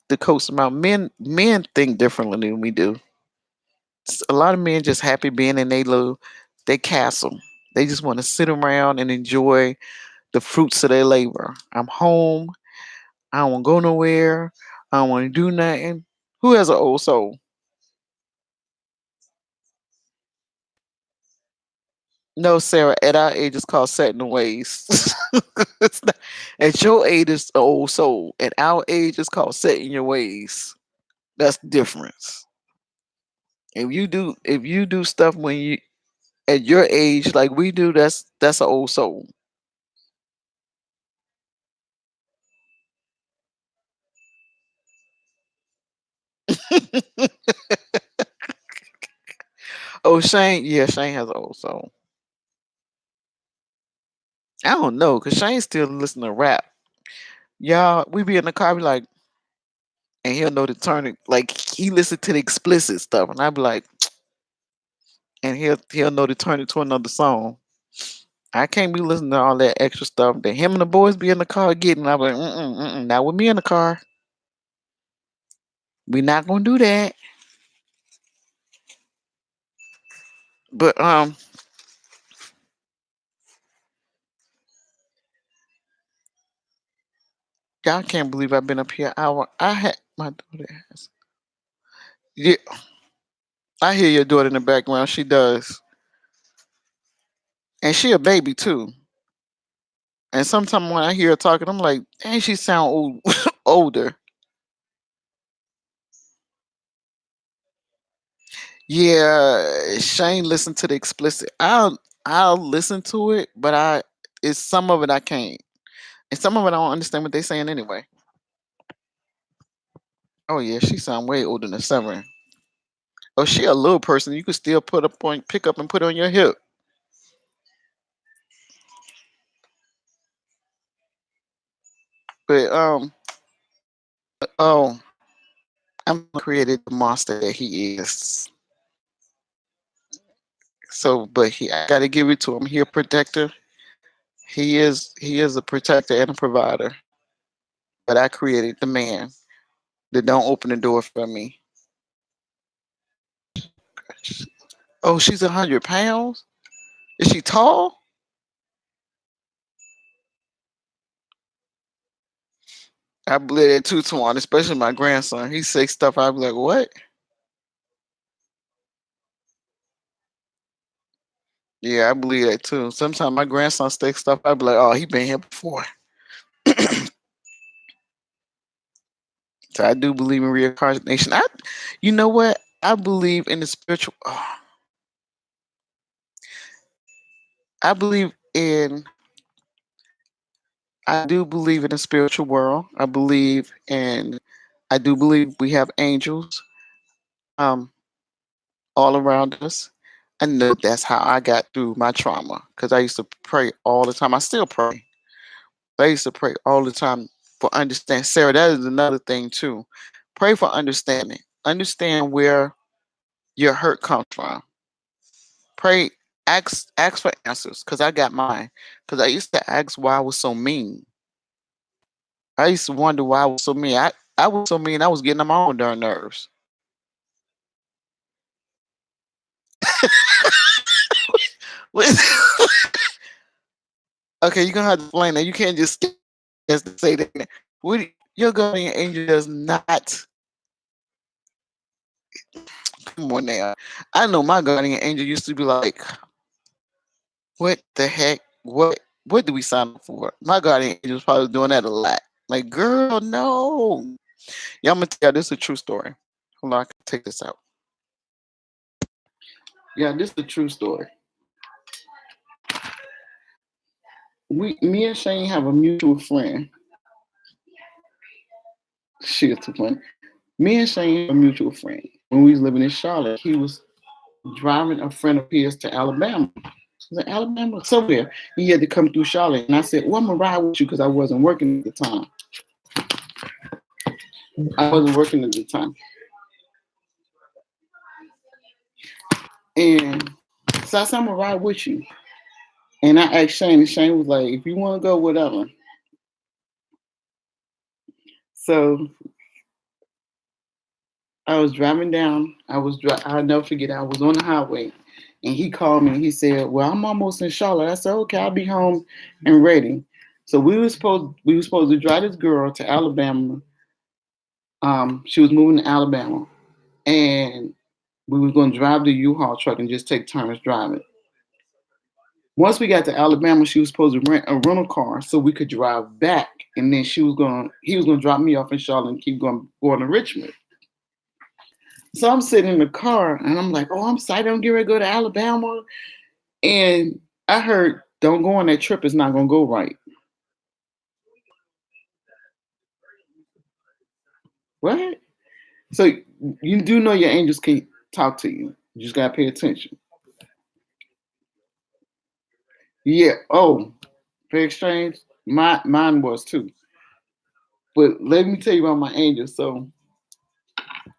[SPEAKER 3] the coax them out. Men think differently than we do. A lot of men just happy being in they castle. They just want to sit around and enjoy the fruits of their labor. I'm home. I don't want to go nowhere. I don't want to do nothing. Who has an old soul? No, Sarah. At our age, it's called setting the ways. It's not, at your age, it's the old soul. At our age, it's called setting your ways. That's the difference. If you do stuff when you at your age like we do, that's an old soul. Oh, Shane. Yeah, Shane has an old soul. I don't know, cause Shane still listen to rap. Y'all, we be in the car, be like, and he'll know the turn. Like he listen to the explicit stuff, and I be like, and he'll know to turn it to another song. I can't be listening to all that extra stuff that him and the boys be in the car getting. I'm like, not with me in the car. We not gonna do that. But y'all can't believe I've been up here an hour. I had my daughter has. Yeah, I hear your daughter in the background. She does, and she a baby too. And sometimes when I hear her talking, I'm like, dang, she sound old, older. Yeah, Shane listen to the explicit. I'll listen to it, but I it's some of it I can't. And some of it I don't understand what they saying anyway. Oh yeah, she sound way older than 7. Oh, she a little person. You could still put up on pick up and put on your hip. But oh, I'm created the monster that he is. So, but I gotta give it to him. He a protector. He is a protector and a provider. But I created the man that don't open the door for me. Oh, she's 100 pounds. Is she tall? I believe that too, Twan, especially my grandson. He say stuff. I be like, what? Yeah, I believe that too. Sometimes my grandson say stuff. I be like, oh, he been here before. So I do believe in reincarnation. You know what? I believe in the spiritual. I believe in. I do believe in the spiritual world. I believe in. I do believe we have angels. Um, all around us. I know that's how I got through my trauma because I used to pray all the time. I still pray. I used to pray all the time for understand. Sarah, that is another thing too. Pray for understanding. Understand where your hurt comes from. Pray, ask for answers because I got mine. Because I used to ask why I was so mean. I used to wonder why I was so mean. I was so mean. I was getting on my own darn nerves. Okay, you're gonna have to explain that. You can't just say that. Your guardian angel does not. Come on now. I know my guardian angel used to be like, "What the heck? What do we sign up for?" My guardian angel was probably doing that a lot. Like, girl, no. Yeah, I'm gonna tell you this is a true story. Hold on, I can take this out.
[SPEAKER 1] Yeah, this is a true story. Me and Shane have a mutual friend. Shit, too funny. Me and Shane have a mutual friend. When we was living in Charlotte, he was driving a friend of his to Alabama. Was it Alabama? Somewhere. He had to come through Charlotte. And I said, well, I'm going to ride with you because I wasn't working at the time. I wasn't working at the time. And so I said, I'm going to ride with you. And I asked Shane, and Shane was like, if you want to go, whatever. So I was driving down. I'll never forget, I was on the highway. And he called me and he said, well, I'm almost in Charlotte. I said, okay, I'll be home and ready. So we were supposed to drive this girl to Alabama. She was moving to Alabama. And we was going to drive the U-Haul truck and just take turns driving. Once we got to Alabama, she was supposed to rent a rental car so we could drive back. And then he was going to drop me off in Charlotte and keep going to Richmond. So I'm sitting in the car and I'm like, oh, I'm excited. I'm getting ready to go to Alabama. And I heard, don't go on that trip. It's not going to go right. What? So you do know your angels can talk to you. You just gotta pay attention. Yeah. Oh, fair exchange. Mine was too. But let me tell you about my angel. So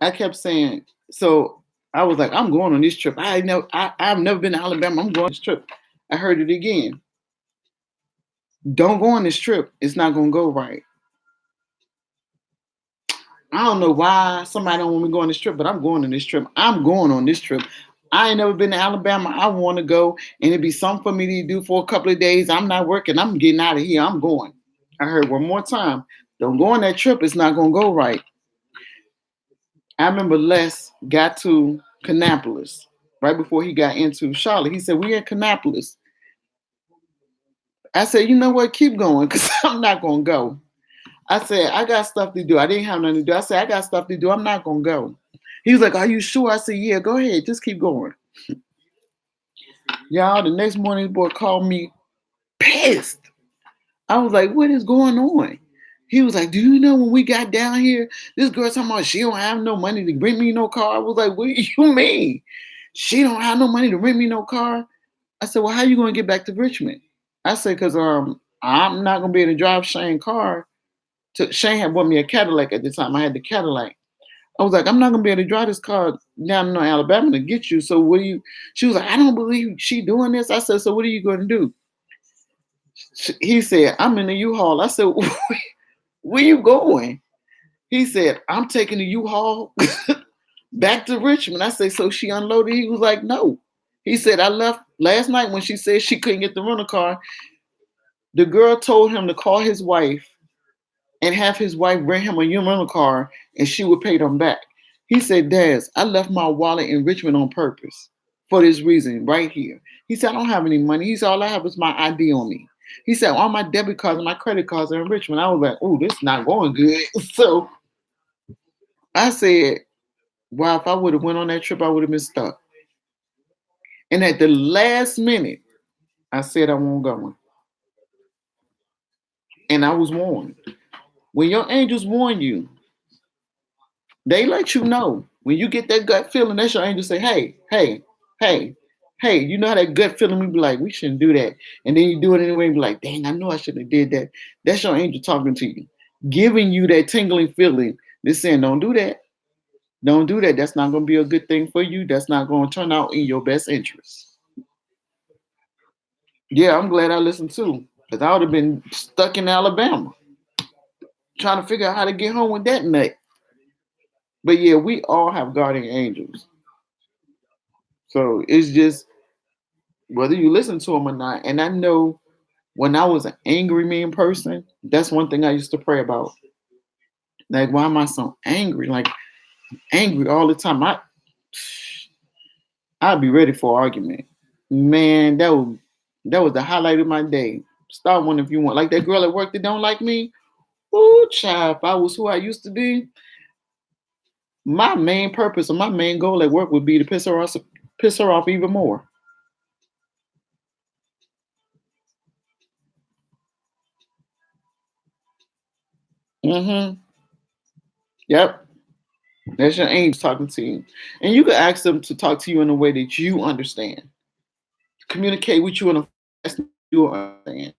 [SPEAKER 1] I kept saying, so I was like, I'm going on this trip. I've never been to Alabama. I'm going on this trip. I heard it again. Don't go on this trip. It's not gonna go right. I don't know why somebody don't want me to go on this trip, but I'm going on this trip. I'm going on this trip. I ain't never been to Alabama. I want to go, and it'd be something for me to do for a couple of days. I'm not working. I'm getting out of here. I'm going. I heard one more time. Don't go on that trip. It's not gonna go right. I remember Les got to Kannapolis right before he got into Charlotte. He said, "We in Kannapolis." I said, "You know what? Keep going, because I'm not gonna go." I said, "I got stuff to do." I didn't have nothing to do. I said, "I got stuff to do. I'm not gonna go." He was like, "Are you sure?" I said, "Yeah, go ahead. Just keep going." Y'all, the next morning, this boy called me pissed. I was like, "What is going on?" He was like, "Do you know when we got down here, this girl talking about she don't have no money to rent me no car?" I was like, "What do you mean? She don't have no money to rent me no car?" I said, "Well, how you gonna get back to Richmond?" I said, "Cause I'm not gonna be able to drive Shane's car." Shane had bought me a Cadillac at the time. I had the Cadillac. I was like, "I'm not gonna be able to drive this car down in Alabama to get you. So what do you?" She was like, "I don't believe she doing this." I said, "So what are you gonna do?" He said, "I'm in the U-Haul." I said, "Where you going?" He said, "I'm taking the U-Haul back to Richmond." I said, "So she unloaded?" He was like, "No." He said, "I left last night when she said she couldn't get the rental car. The girl told him to call his wife and have his wife rent him a rental car and she would pay them back." He said, "Daz, I left my wallet in Richmond on purpose for this reason right here." He said, "I don't have any money." He said, "All I have is my ID on me." He said, "All my debit cards and my credit cards are in Richmond." I was like, "Oh, this is not going good." So I said, "Wow, if I would have went on that trip, I would have been stuck." And at the last minute, I said I won't go. And I was warned. When your angels warn you, they let you know. When you get that gut feeling, that's your angel say, "Hey, hey, hey, hey." You know how that gut feeling, we be like, "We shouldn't do that." And then you do it anyway and be like, "Dang, I know I shouldn't have did that." That's your angel talking to you, giving you that tingling feeling. They're saying, "Don't do that. Don't do that. That's not going to be a good thing for you. That's not going to turn out in your best interest." Yeah, I'm glad I listened too, because I would have been stuck in Alabama trying to figure out how to get home with that nut. But yeah, we all have guardian angels. So it's just whether you listen to them or not. And I know when I was an angry, mean person, that's one thing I used to pray about. Like, why am I so angry? Like, angry all the time. I'd be ready for an argument. Man, that was the highlight of my day. Start one if you want. Like that girl at work that don't like me. Ooh, child, if I was who I used to be, my main purpose or my main goal at work would be to piss her off even more. Mm-hmm. Yep. That's your angels talking to you. And you can ask them to talk to you in a way that you understand. Communicate with you in a way you understand.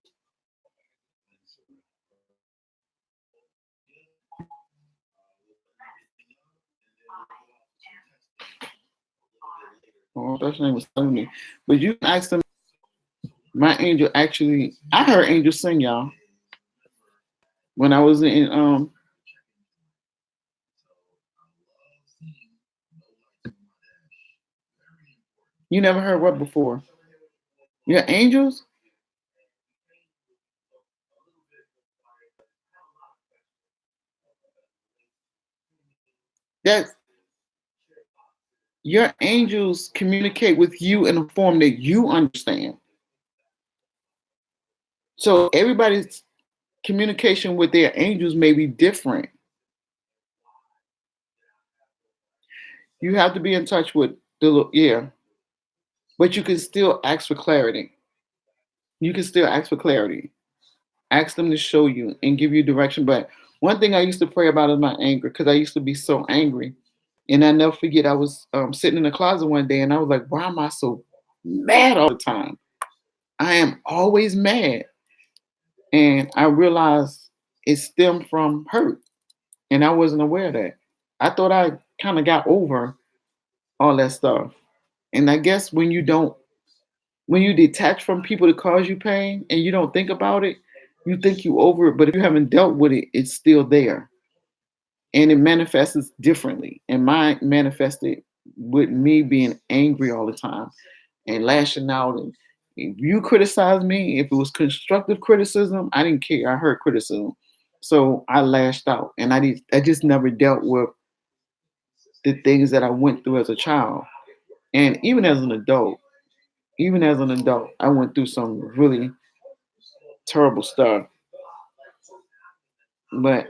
[SPEAKER 1] Oh, that's name was telling me. But you can ask them. My angel actually, I heard angels sing, y'all, when I was in. You never heard what before? Your angels? That your angels communicate with you in a form that you understand. So everybody's communication with their angels may be different. You have to be in touch with yeah, but you can still ask for clarity. You can still ask for clarity. Ask them to show you and give you direction. But one thing I used to pray about is my anger because I used to be so angry. And I never forget, I was sitting in the closet one day and I was like, why am I so mad all the time? I am always mad. And I realized it stemmed from hurt. And I wasn't aware of that. I thought I kind of got over all that stuff. And I guess when you detach from people that cause you pain and you don't think about it, you think you over it. But if you haven't dealt with it, it's still there. And it manifests differently. And mine manifested with me being angry all the time and lashing out. And if you criticize me, if it was constructive criticism, I didn't care. I heard criticism. So I lashed out. And I just never dealt with the things that I went through as a child. And even as an adult, I went through some really terrible stuff. But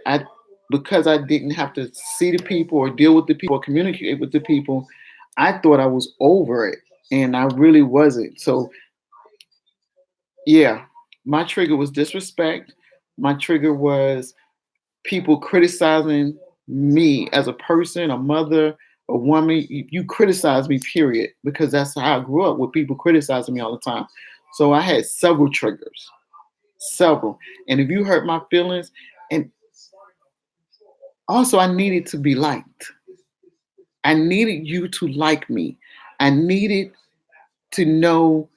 [SPEAKER 1] because I didn't have to see the people or deal with the people or communicate with the people, I thought I was over it. And I really wasn't. So yeah, my trigger was disrespect. My trigger was people criticizing me as a person, a mother, a woman. You criticize me, period, because that's how I grew up with people criticizing me all the time. So I had several triggers, several. And if you hurt my feelings, and also I needed to be liked. I needed you to like me. I needed to know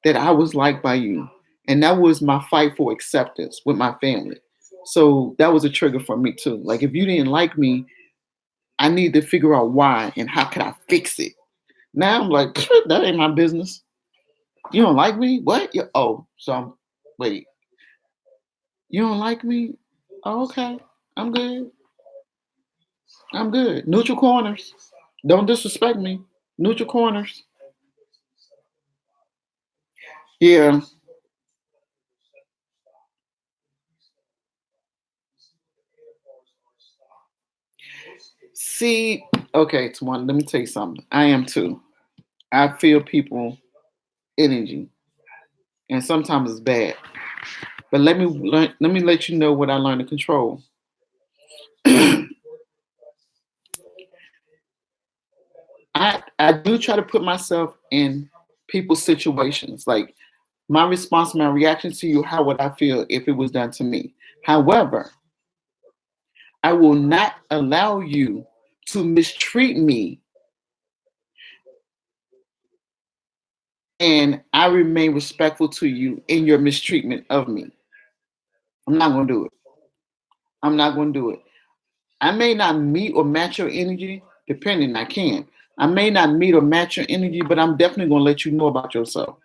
[SPEAKER 1] that I was liked by you. And that was my fight for acceptance with my family. So that was a trigger for me too. Like if you didn't like me, I need to figure out why and how can I fix it. Now I'm like, that ain't my business. You don't like me? What? Oh, so wait, you don't like me? Oh, okay. I'm good. I'm good. Neutral corners. Don't disrespect me. Neutral corners. Yeah. See, okay, Tawana, let me tell you something. I am too. I feel people energy, and sometimes it's bad. But let me let you know what I learned to control. I do try to put myself in people's situations. Like my response, my reaction to you, how would I feel if it was done to me? However, I will not allow you to mistreat me, and I remain respectful to you in your mistreatment of me. I'm not gonna do it. I'm not gonna do it. I may not meet or match your energy, depending. I can. I may not meet or match your energy, but I'm definitely gonna let you know about yourself.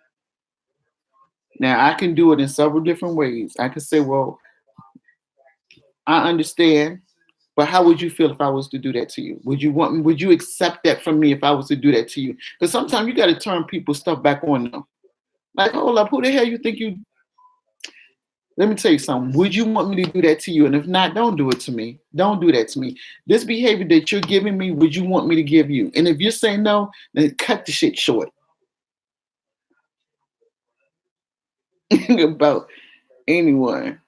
[SPEAKER 1] Now I can do it in several different ways. I can say, well, I understand, but how would you feel if I was to do that to you? Would you accept that from me if I was to do that to you? Because sometimes you gotta turn people's stuff back on them. Like, hold up, who the hell you think you let me tell you something. Would you want me to do that to you? And if not, don't do it to me. Don't do that to me. This behavior that you're giving me, would you want me to give you? And if you say no, then cut the shit short. About anyone.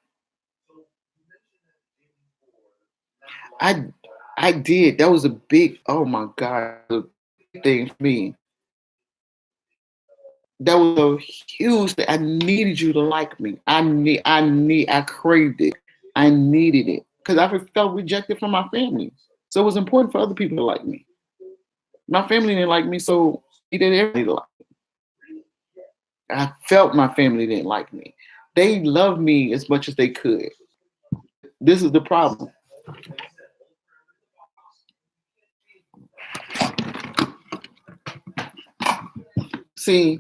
[SPEAKER 1] I I did. That was a big, oh my God, a big thing for me. That was a huge thing. I needed you to like me. I craved it. I needed it. Because I felt rejected from my family. So it was important for other people to like me. My family didn't like me, so he didn't everybody like me. I felt my family didn't like me. They loved me as much as they could. This is the problem. See,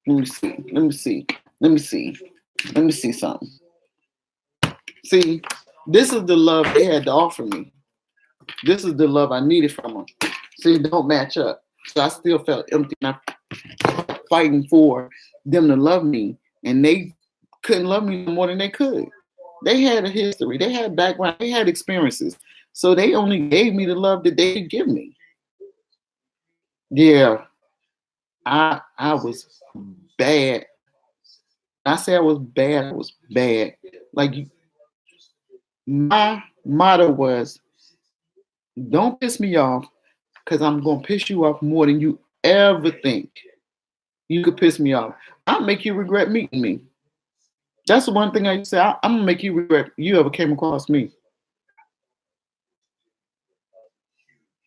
[SPEAKER 1] let me see. Let me see. Let me see. Let me see something. See, this is the love they had to offer me. This is the love I needed from them. See, don't match up. So I still felt empty. And I fighting for them to love me, and they couldn't love me more than they could. They had a history, they had background, they had experiences. So they only gave me the love that they could give me. Yeah, I was bad. I say I was bad, I was bad. Like my motto was Don't piss me off because I'm gonna piss you off more than you ever think. You could piss me off. I'll make you regret meeting me. That's the one thing I say. I'm gonna make you regret you ever came across me.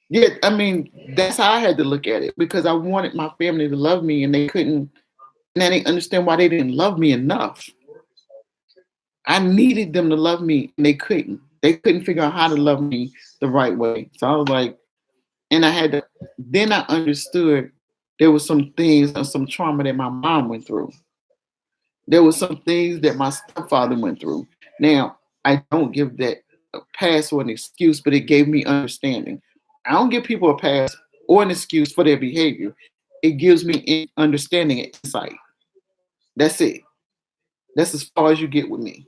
[SPEAKER 1] Yeah, I mean that's how I had to look at it because I wanted my family to love me and they couldn't. And I didn't understand why they didn't love me enough. I needed them to love me and they couldn't. They couldn't figure out how to love me the right way. So I was like, and I had to. Then I understood there was some things and some trauma that my mom went through. There was some things that my stepfather went through. Now, I don't give that a pass or an excuse, but it gave me understanding. I don't give people a pass or an excuse for their behavior. It gives me understanding and insight. That's it. That's as far as you get with me.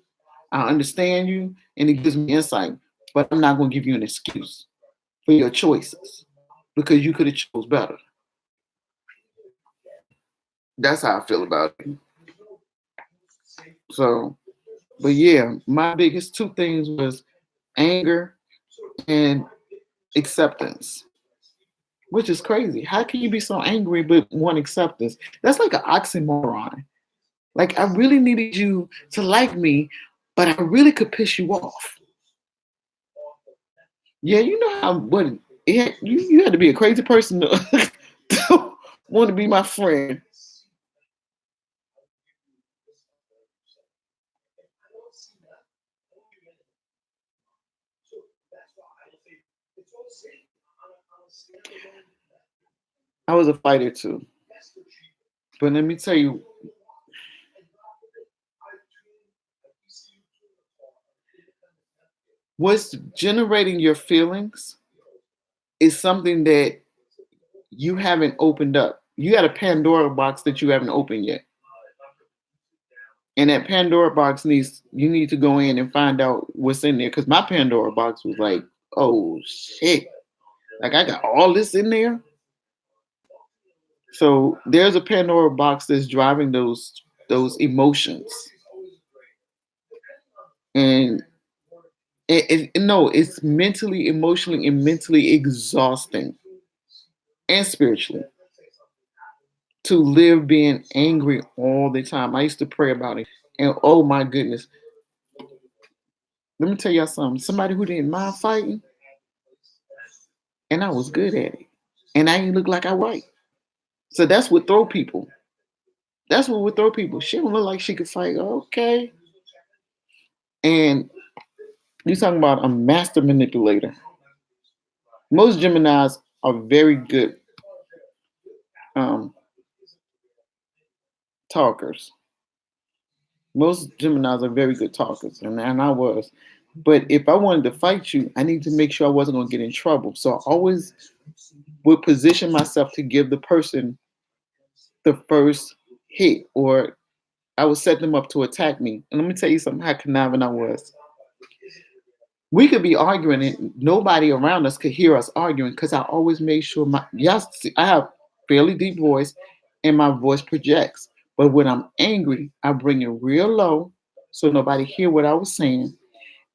[SPEAKER 1] I understand you and it gives me insight, but I'm not going to give you an excuse for your choices because you could have chose better. That's how I feel about it. So, but yeah, my biggest two things was anger and acceptance, which is crazy. How can you be so angry but want acceptance? That's like an oxymoron. Like I really needed you to like me, but I really could piss you off. Yeah, you know how what you had to be a crazy person to, to want to be my friend. I was a fighter too. But let me tell you, what's generating your feelings is something that you haven't opened up. You got a Pandora box that you haven't opened yet. And that Pandora box needs you need to go in and find out what's in there. Cause my Pandora box was like, oh shit. Like I got all this in there. So there's a Pandora box that's driving those emotions. And no, it's mentally, emotionally, and mentally exhausting and spiritually to live being angry all the time. I used to pray about it. And oh my goodness, let me tell y'all something. Somebody who didn't mind fighting, and I was good at it. And I didn't look like I right. So that's what throw people. That's what would throw people. She don't look like she could fight. Okay. And you talking about a master manipulator. Most Geminis are very good um, talkers. Most Geminis are very good talkers, and I was. But if I wanted to fight you, I need to make sure I wasn't going to get in trouble. So I always would position myself to give the person the first hit, or I would set them up to attack me. And let me tell you something how conniving I was. We could be arguing and nobody around us could hear us arguing because I always made sure my yes, I have fairly deep voice and my voice projects. But when I'm angry, I bring it real low so nobody hear what I was saying.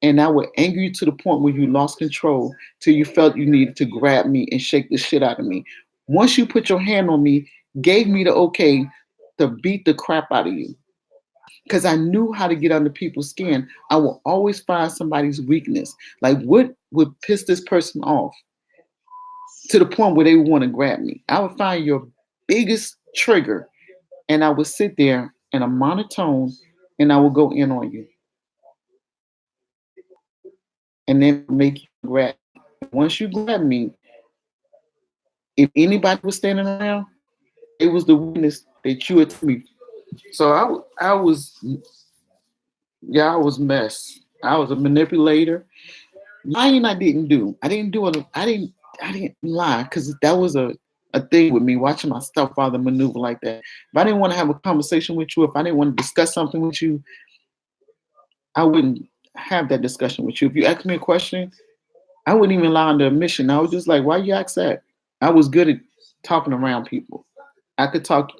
[SPEAKER 1] And I would anger you to the point where you lost control till you felt you needed to grab me and shake the shit out of me. Once you put your hand on me, gave me the okay to beat the crap out of you because I knew how to get under people's skin. I will always find somebody's weakness. Like what would piss this person off to the point where they want to grab me? I would find your biggest trigger and I would sit there in a monotone and I would go in on you and then make you grab. Once you grab me, if anybody was standing around, it was the weakness that you had me. So I was, yeah, I was mess. I was a manipulator. Lying I didn't do. I didn't do it. I didn't lie because that was a thing with me watching my stepfather maneuver like that. If I didn't want to have a conversation with you, if I didn't want to discuss something with you, I wouldn't have that discussion with you. If you asked me a question, I wouldn't even lie on the admission. I was just like, why you ask that? I was good at talking around people. I could talk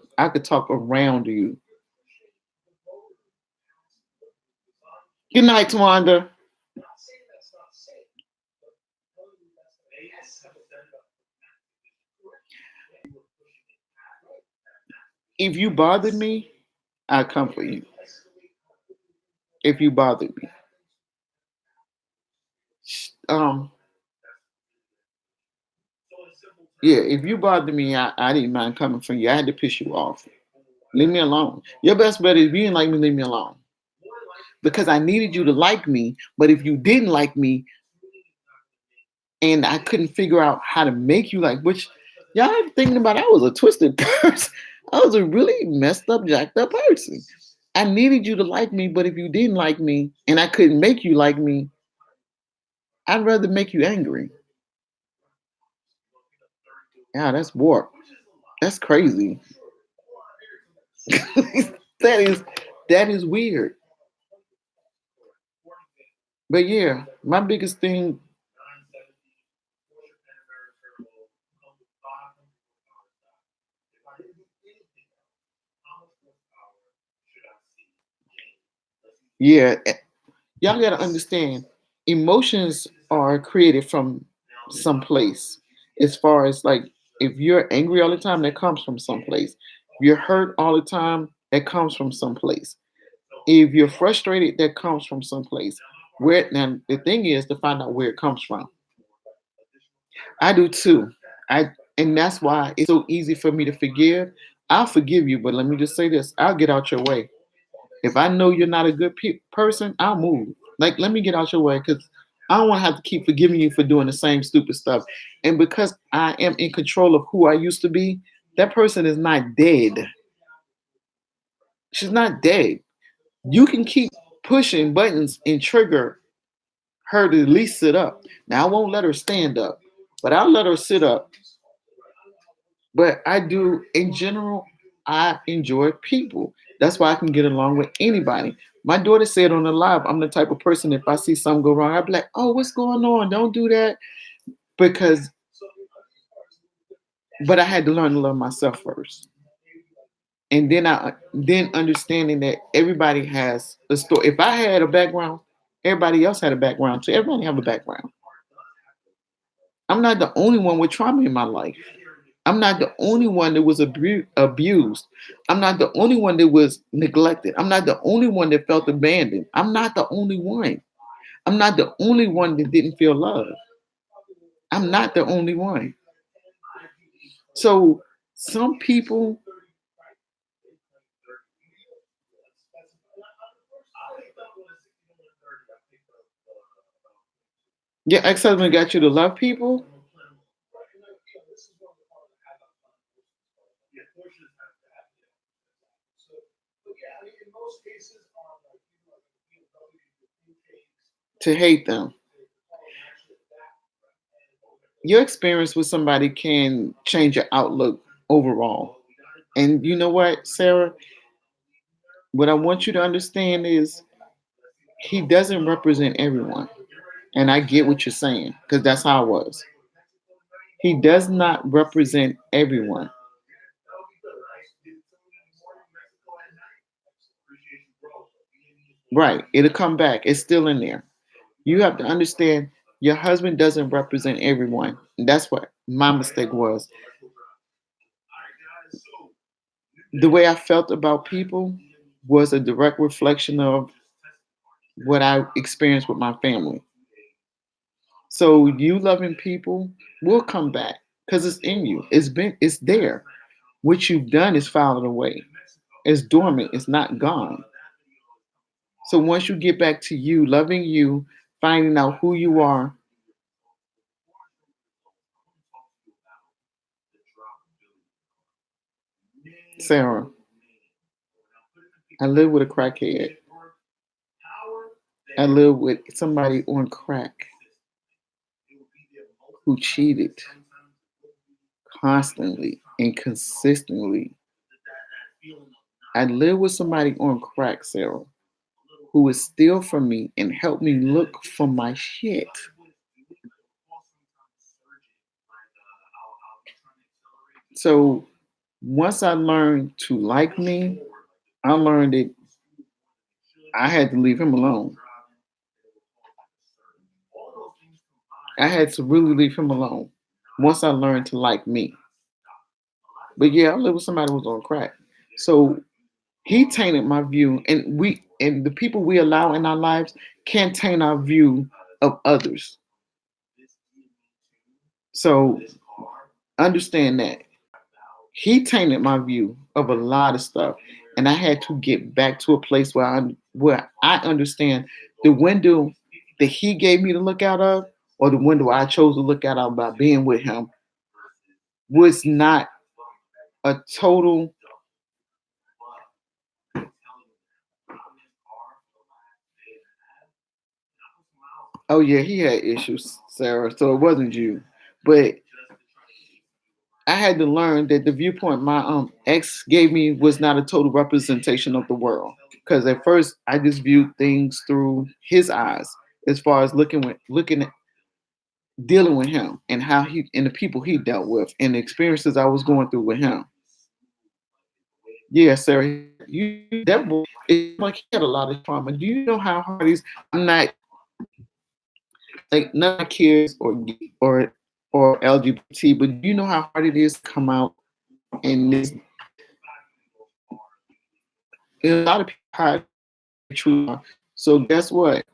[SPEAKER 1] around you. Good night, Twanda. If you bothered me, I come for you. If you bothered me, um, yeah, if you bothered me, I didn't mind coming for you. I had to piss you off. Leave me alone. Your best bet is if you didn't like me, leave me alone. Because I needed you to like me. But if you didn't like me and I couldn't figure out how to make you like, which y'all thinking about, I was a twisted person. I was a really messed up, jacked up person. I needed you to like me, but if you didn't like me and I couldn't make you like me, I'd rather make you angry. Yeah, that's warped. That's crazy. that is that is weird. But yeah, my biggest thing, yeah, y'all gotta understand, emotions are created from some place. As far as like, if you're angry all the time, that comes from someplace. If you're hurt all the time, that comes from someplace. If you're frustrated, that comes from someplace. Where now the thing is to find out where it comes from. I do too. I and that's why it's so easy for me to forgive. I'll forgive you, but let me just say this: I'll get out your way. If I know you're not a good person, I'll move. Like, let me get out your way because I don't want to have to keep forgiving you for doing the same stupid stuff. And because I am in control of who I used to be, that person is not dead. She's not dead. You can keep pushing buttons and trigger her to at least sit up. Now, I won't let her stand up, but I'll let her sit up. But I do, in general, I enjoy people. That's why I can get along with anybody. My daughter said on the live, I'm the type of person, if I see something go wrong, I'd be like, oh, what's going on? Don't do that. Because, but I had to learn to love myself first. And then understanding that everybody has a story. If I had a background, everybody else had a background too. Everybody have a background. I'm not the only one with trauma in my life. I'm not the only one that was abused. I'm not the only one that was neglected. I'm not the only one that felt abandoned. I'm not the only one. I'm not the only one that didn't feel love. I'm not the only one. So some people, your ex-husband got you to love people. To hate them. Your experience with somebody can change your outlook overall. And you know what, Sarah? What I want you to understand is he doesn't represent everyone. And I get what you're saying because that's how I was. He does not represent everyone. Right. It'll come back. It's still in there. You have to understand your husband doesn't represent everyone. And that's what my mistake was. The way I felt about people was a direct reflection of what I experienced with my family. So you loving people will come back because it's in you. It's there. What you've done is filed away. It's dormant. It's not gone. So once you get back to you, loving you, finding out who you are, Sarah, I live with a crackhead. I live with somebody on crack who cheated constantly and consistently. I live with somebody on crack, Sarah, who would steal from me and help me look for my shit. So once I learned to like me, I learned that I had to leave him alone. I had to really leave him alone once I learned to like me. But yeah, I lived with somebody who was on crack. So he tainted my view, and the people we allow in our lives can't taint our view of others. So understand that he tainted my view of a lot of stuff, and I had to get back to a place where I understand the window that he gave me to look out of, or the window I chose to look out of by being with him, was not a total. Oh yeah, he had issues, Sarah. So it wasn't you, but I had to learn that the viewpoint my ex gave me was not a total representation of the world. Because at first I just viewed things through his eyes, as far as looking at dealing with him and how he and the people he dealt with and the experiences I was going through with him. Yeah, Sarah, you that boy, it's like he had a lot of trauma. Do you know how hard it is? I'm not like none of my kids or LGBT, but do you know how hard it is to come out in this? A lot of people hide their truth. So guess what?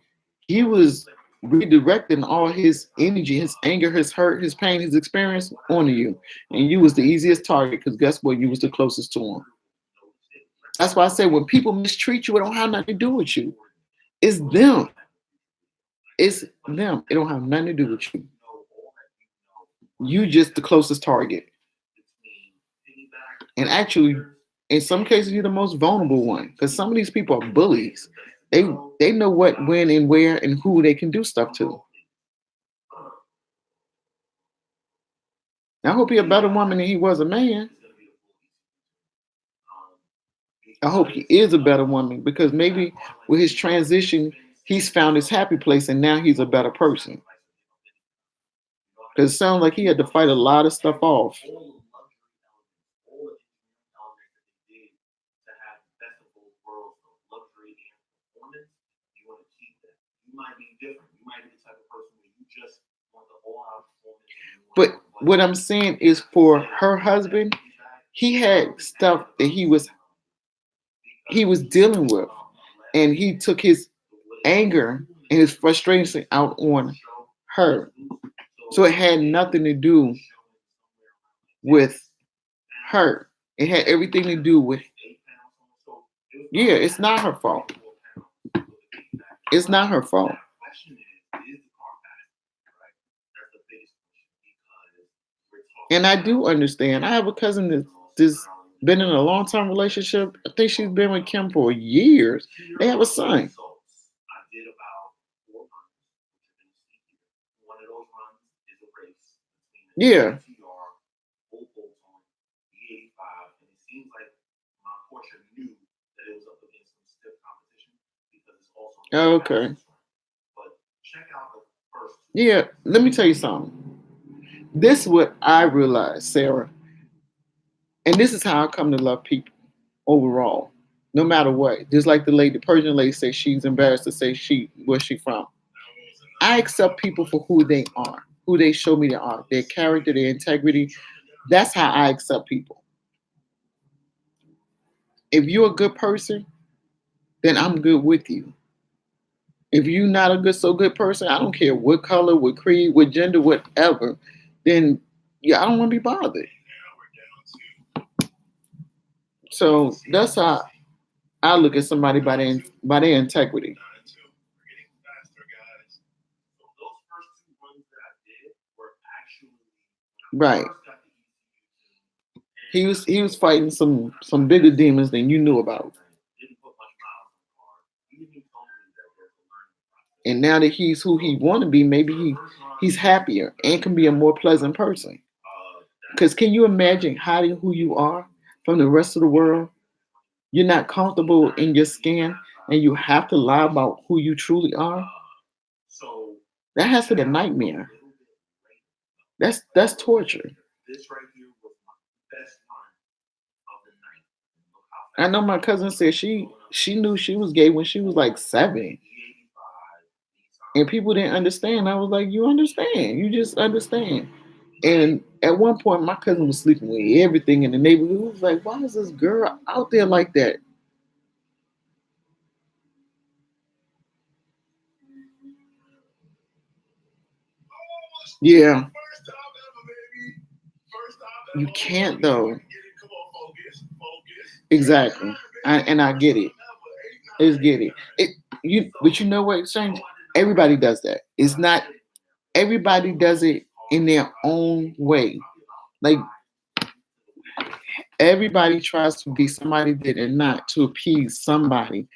[SPEAKER 1] He was redirecting all his energy, his anger, his hurt, his pain, his experience onto you, and you was the easiest target because guess what? You was the closest to him. That's why I say when people mistreat you, it don't have nothing to do with you. It's them. It's them. It don't have nothing to do with you. You just the closest target. And actually, in some cases, you're the most vulnerable one because some of these people are bullies. They they know what, when, and where, and who they can do stuff to. I hope you're a better woman than he was a man. I hope he is a better woman because maybe with his transition, he's found his happy place and now he's a better person. Because it sounds like he had to fight a lot of stuff off. But what I'm saying is for her husband, he had stuff that he was dealing with, and he took his anger and his frustration out on her. So it had nothing to do with her. It had everything to do with, yeah, it's not her fault. It's not her fault. And I do understand. I have a cousin that's been in a long term relationship. I think she's been with Kim for years. They have a son. Yeah. Okay. Yeah. Let me tell you something. This is what I realized, Sarah, and this is how I come to love people overall, no matter what. Just like the Persian lady says she's embarrassed to say where she from. I accept people for who they are, who they show me they are, their character, their integrity. That's how I accept people. If you're a good person, then I'm good with you. If you're not a good person, I don't care what color, what creed, what gender, whatever, then yeah, I don't want to be bothered. So that's how I look at somebody by their integrity. Right. He was fighting some bigger demons than you knew about. And now that he's who he want to be, maybe he's happier and can be a more pleasant person. Because can you imagine hiding who you are from the rest of the world? You're not comfortable in your skin, and you have to lie about who you truly are. That has to be a nightmare. That's torture. I know my cousin said she knew she was gay when she was like 7, and people didn't understand. I was like, you understand? You just understand. And at one point, my cousin was sleeping with everything in the neighborhood. It was like, why is this girl out there like that? Yeah, you can't though. Exactly, and I get it. It's get it. But you know what, Exchange? Everybody does that. It's not everybody does it in their own way. Like everybody tries to be somebody that they're not to appease somebody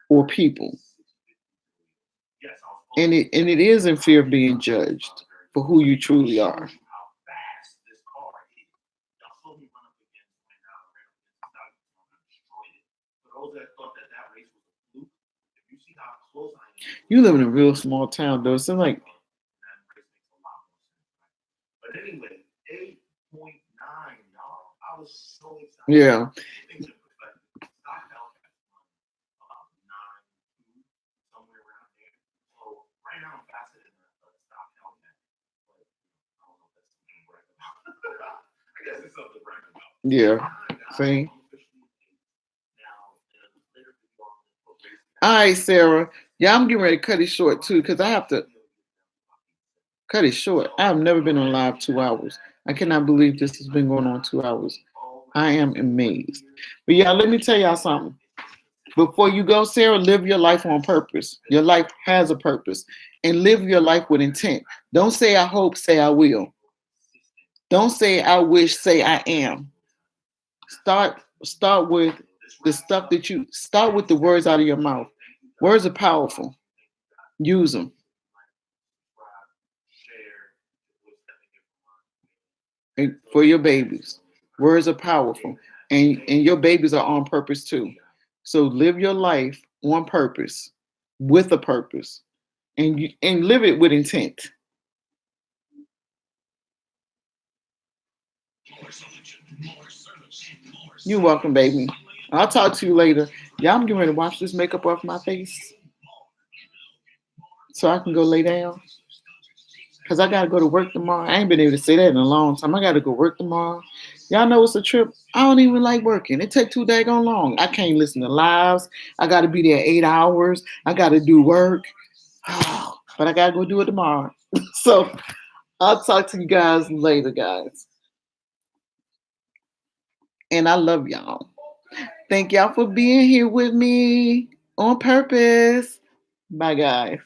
[SPEAKER 1] or people, and it is in fear of being judged for who you truly are. You live in a real small town, though. So like, yeah, yeah. See. All right, Sarah. Yeah, I'm getting ready to cut it short too, because I have to cut it short. I have never been on live 2 hours. I cannot believe this has been going on 2 hours. I am amazed. But yeah, let me tell y'all something. Before you go, Sarah, live your life on purpose. Your life has a purpose. And live your life with intent. Don't say I hope, say I will. Don't say I wish, say I am. Start with the stuff that you start with the words out of your mouth. Words are powerful. Use them. And for your babies. Words are powerful. And your babies are on purpose too. So live your life on purpose, with a purpose, and live it with intent. You're welcome, baby. I'll talk to you later. Yeah, I'm getting ready to wash this makeup off my face so I can go lay down. Cause I gotta go to work tomorrow. I ain't been able to say that in a long time. I gotta go work tomorrow. Y'all know it's a trip. I don't even like working. It take too daggone long. I can't listen to lives. I gotta be there 8 hours. I gotta do work. But I gotta go do it tomorrow. So I'll talk to you guys later, guys. And I love y'all. Thank y'all for being here with me on purpose. Bye, guys.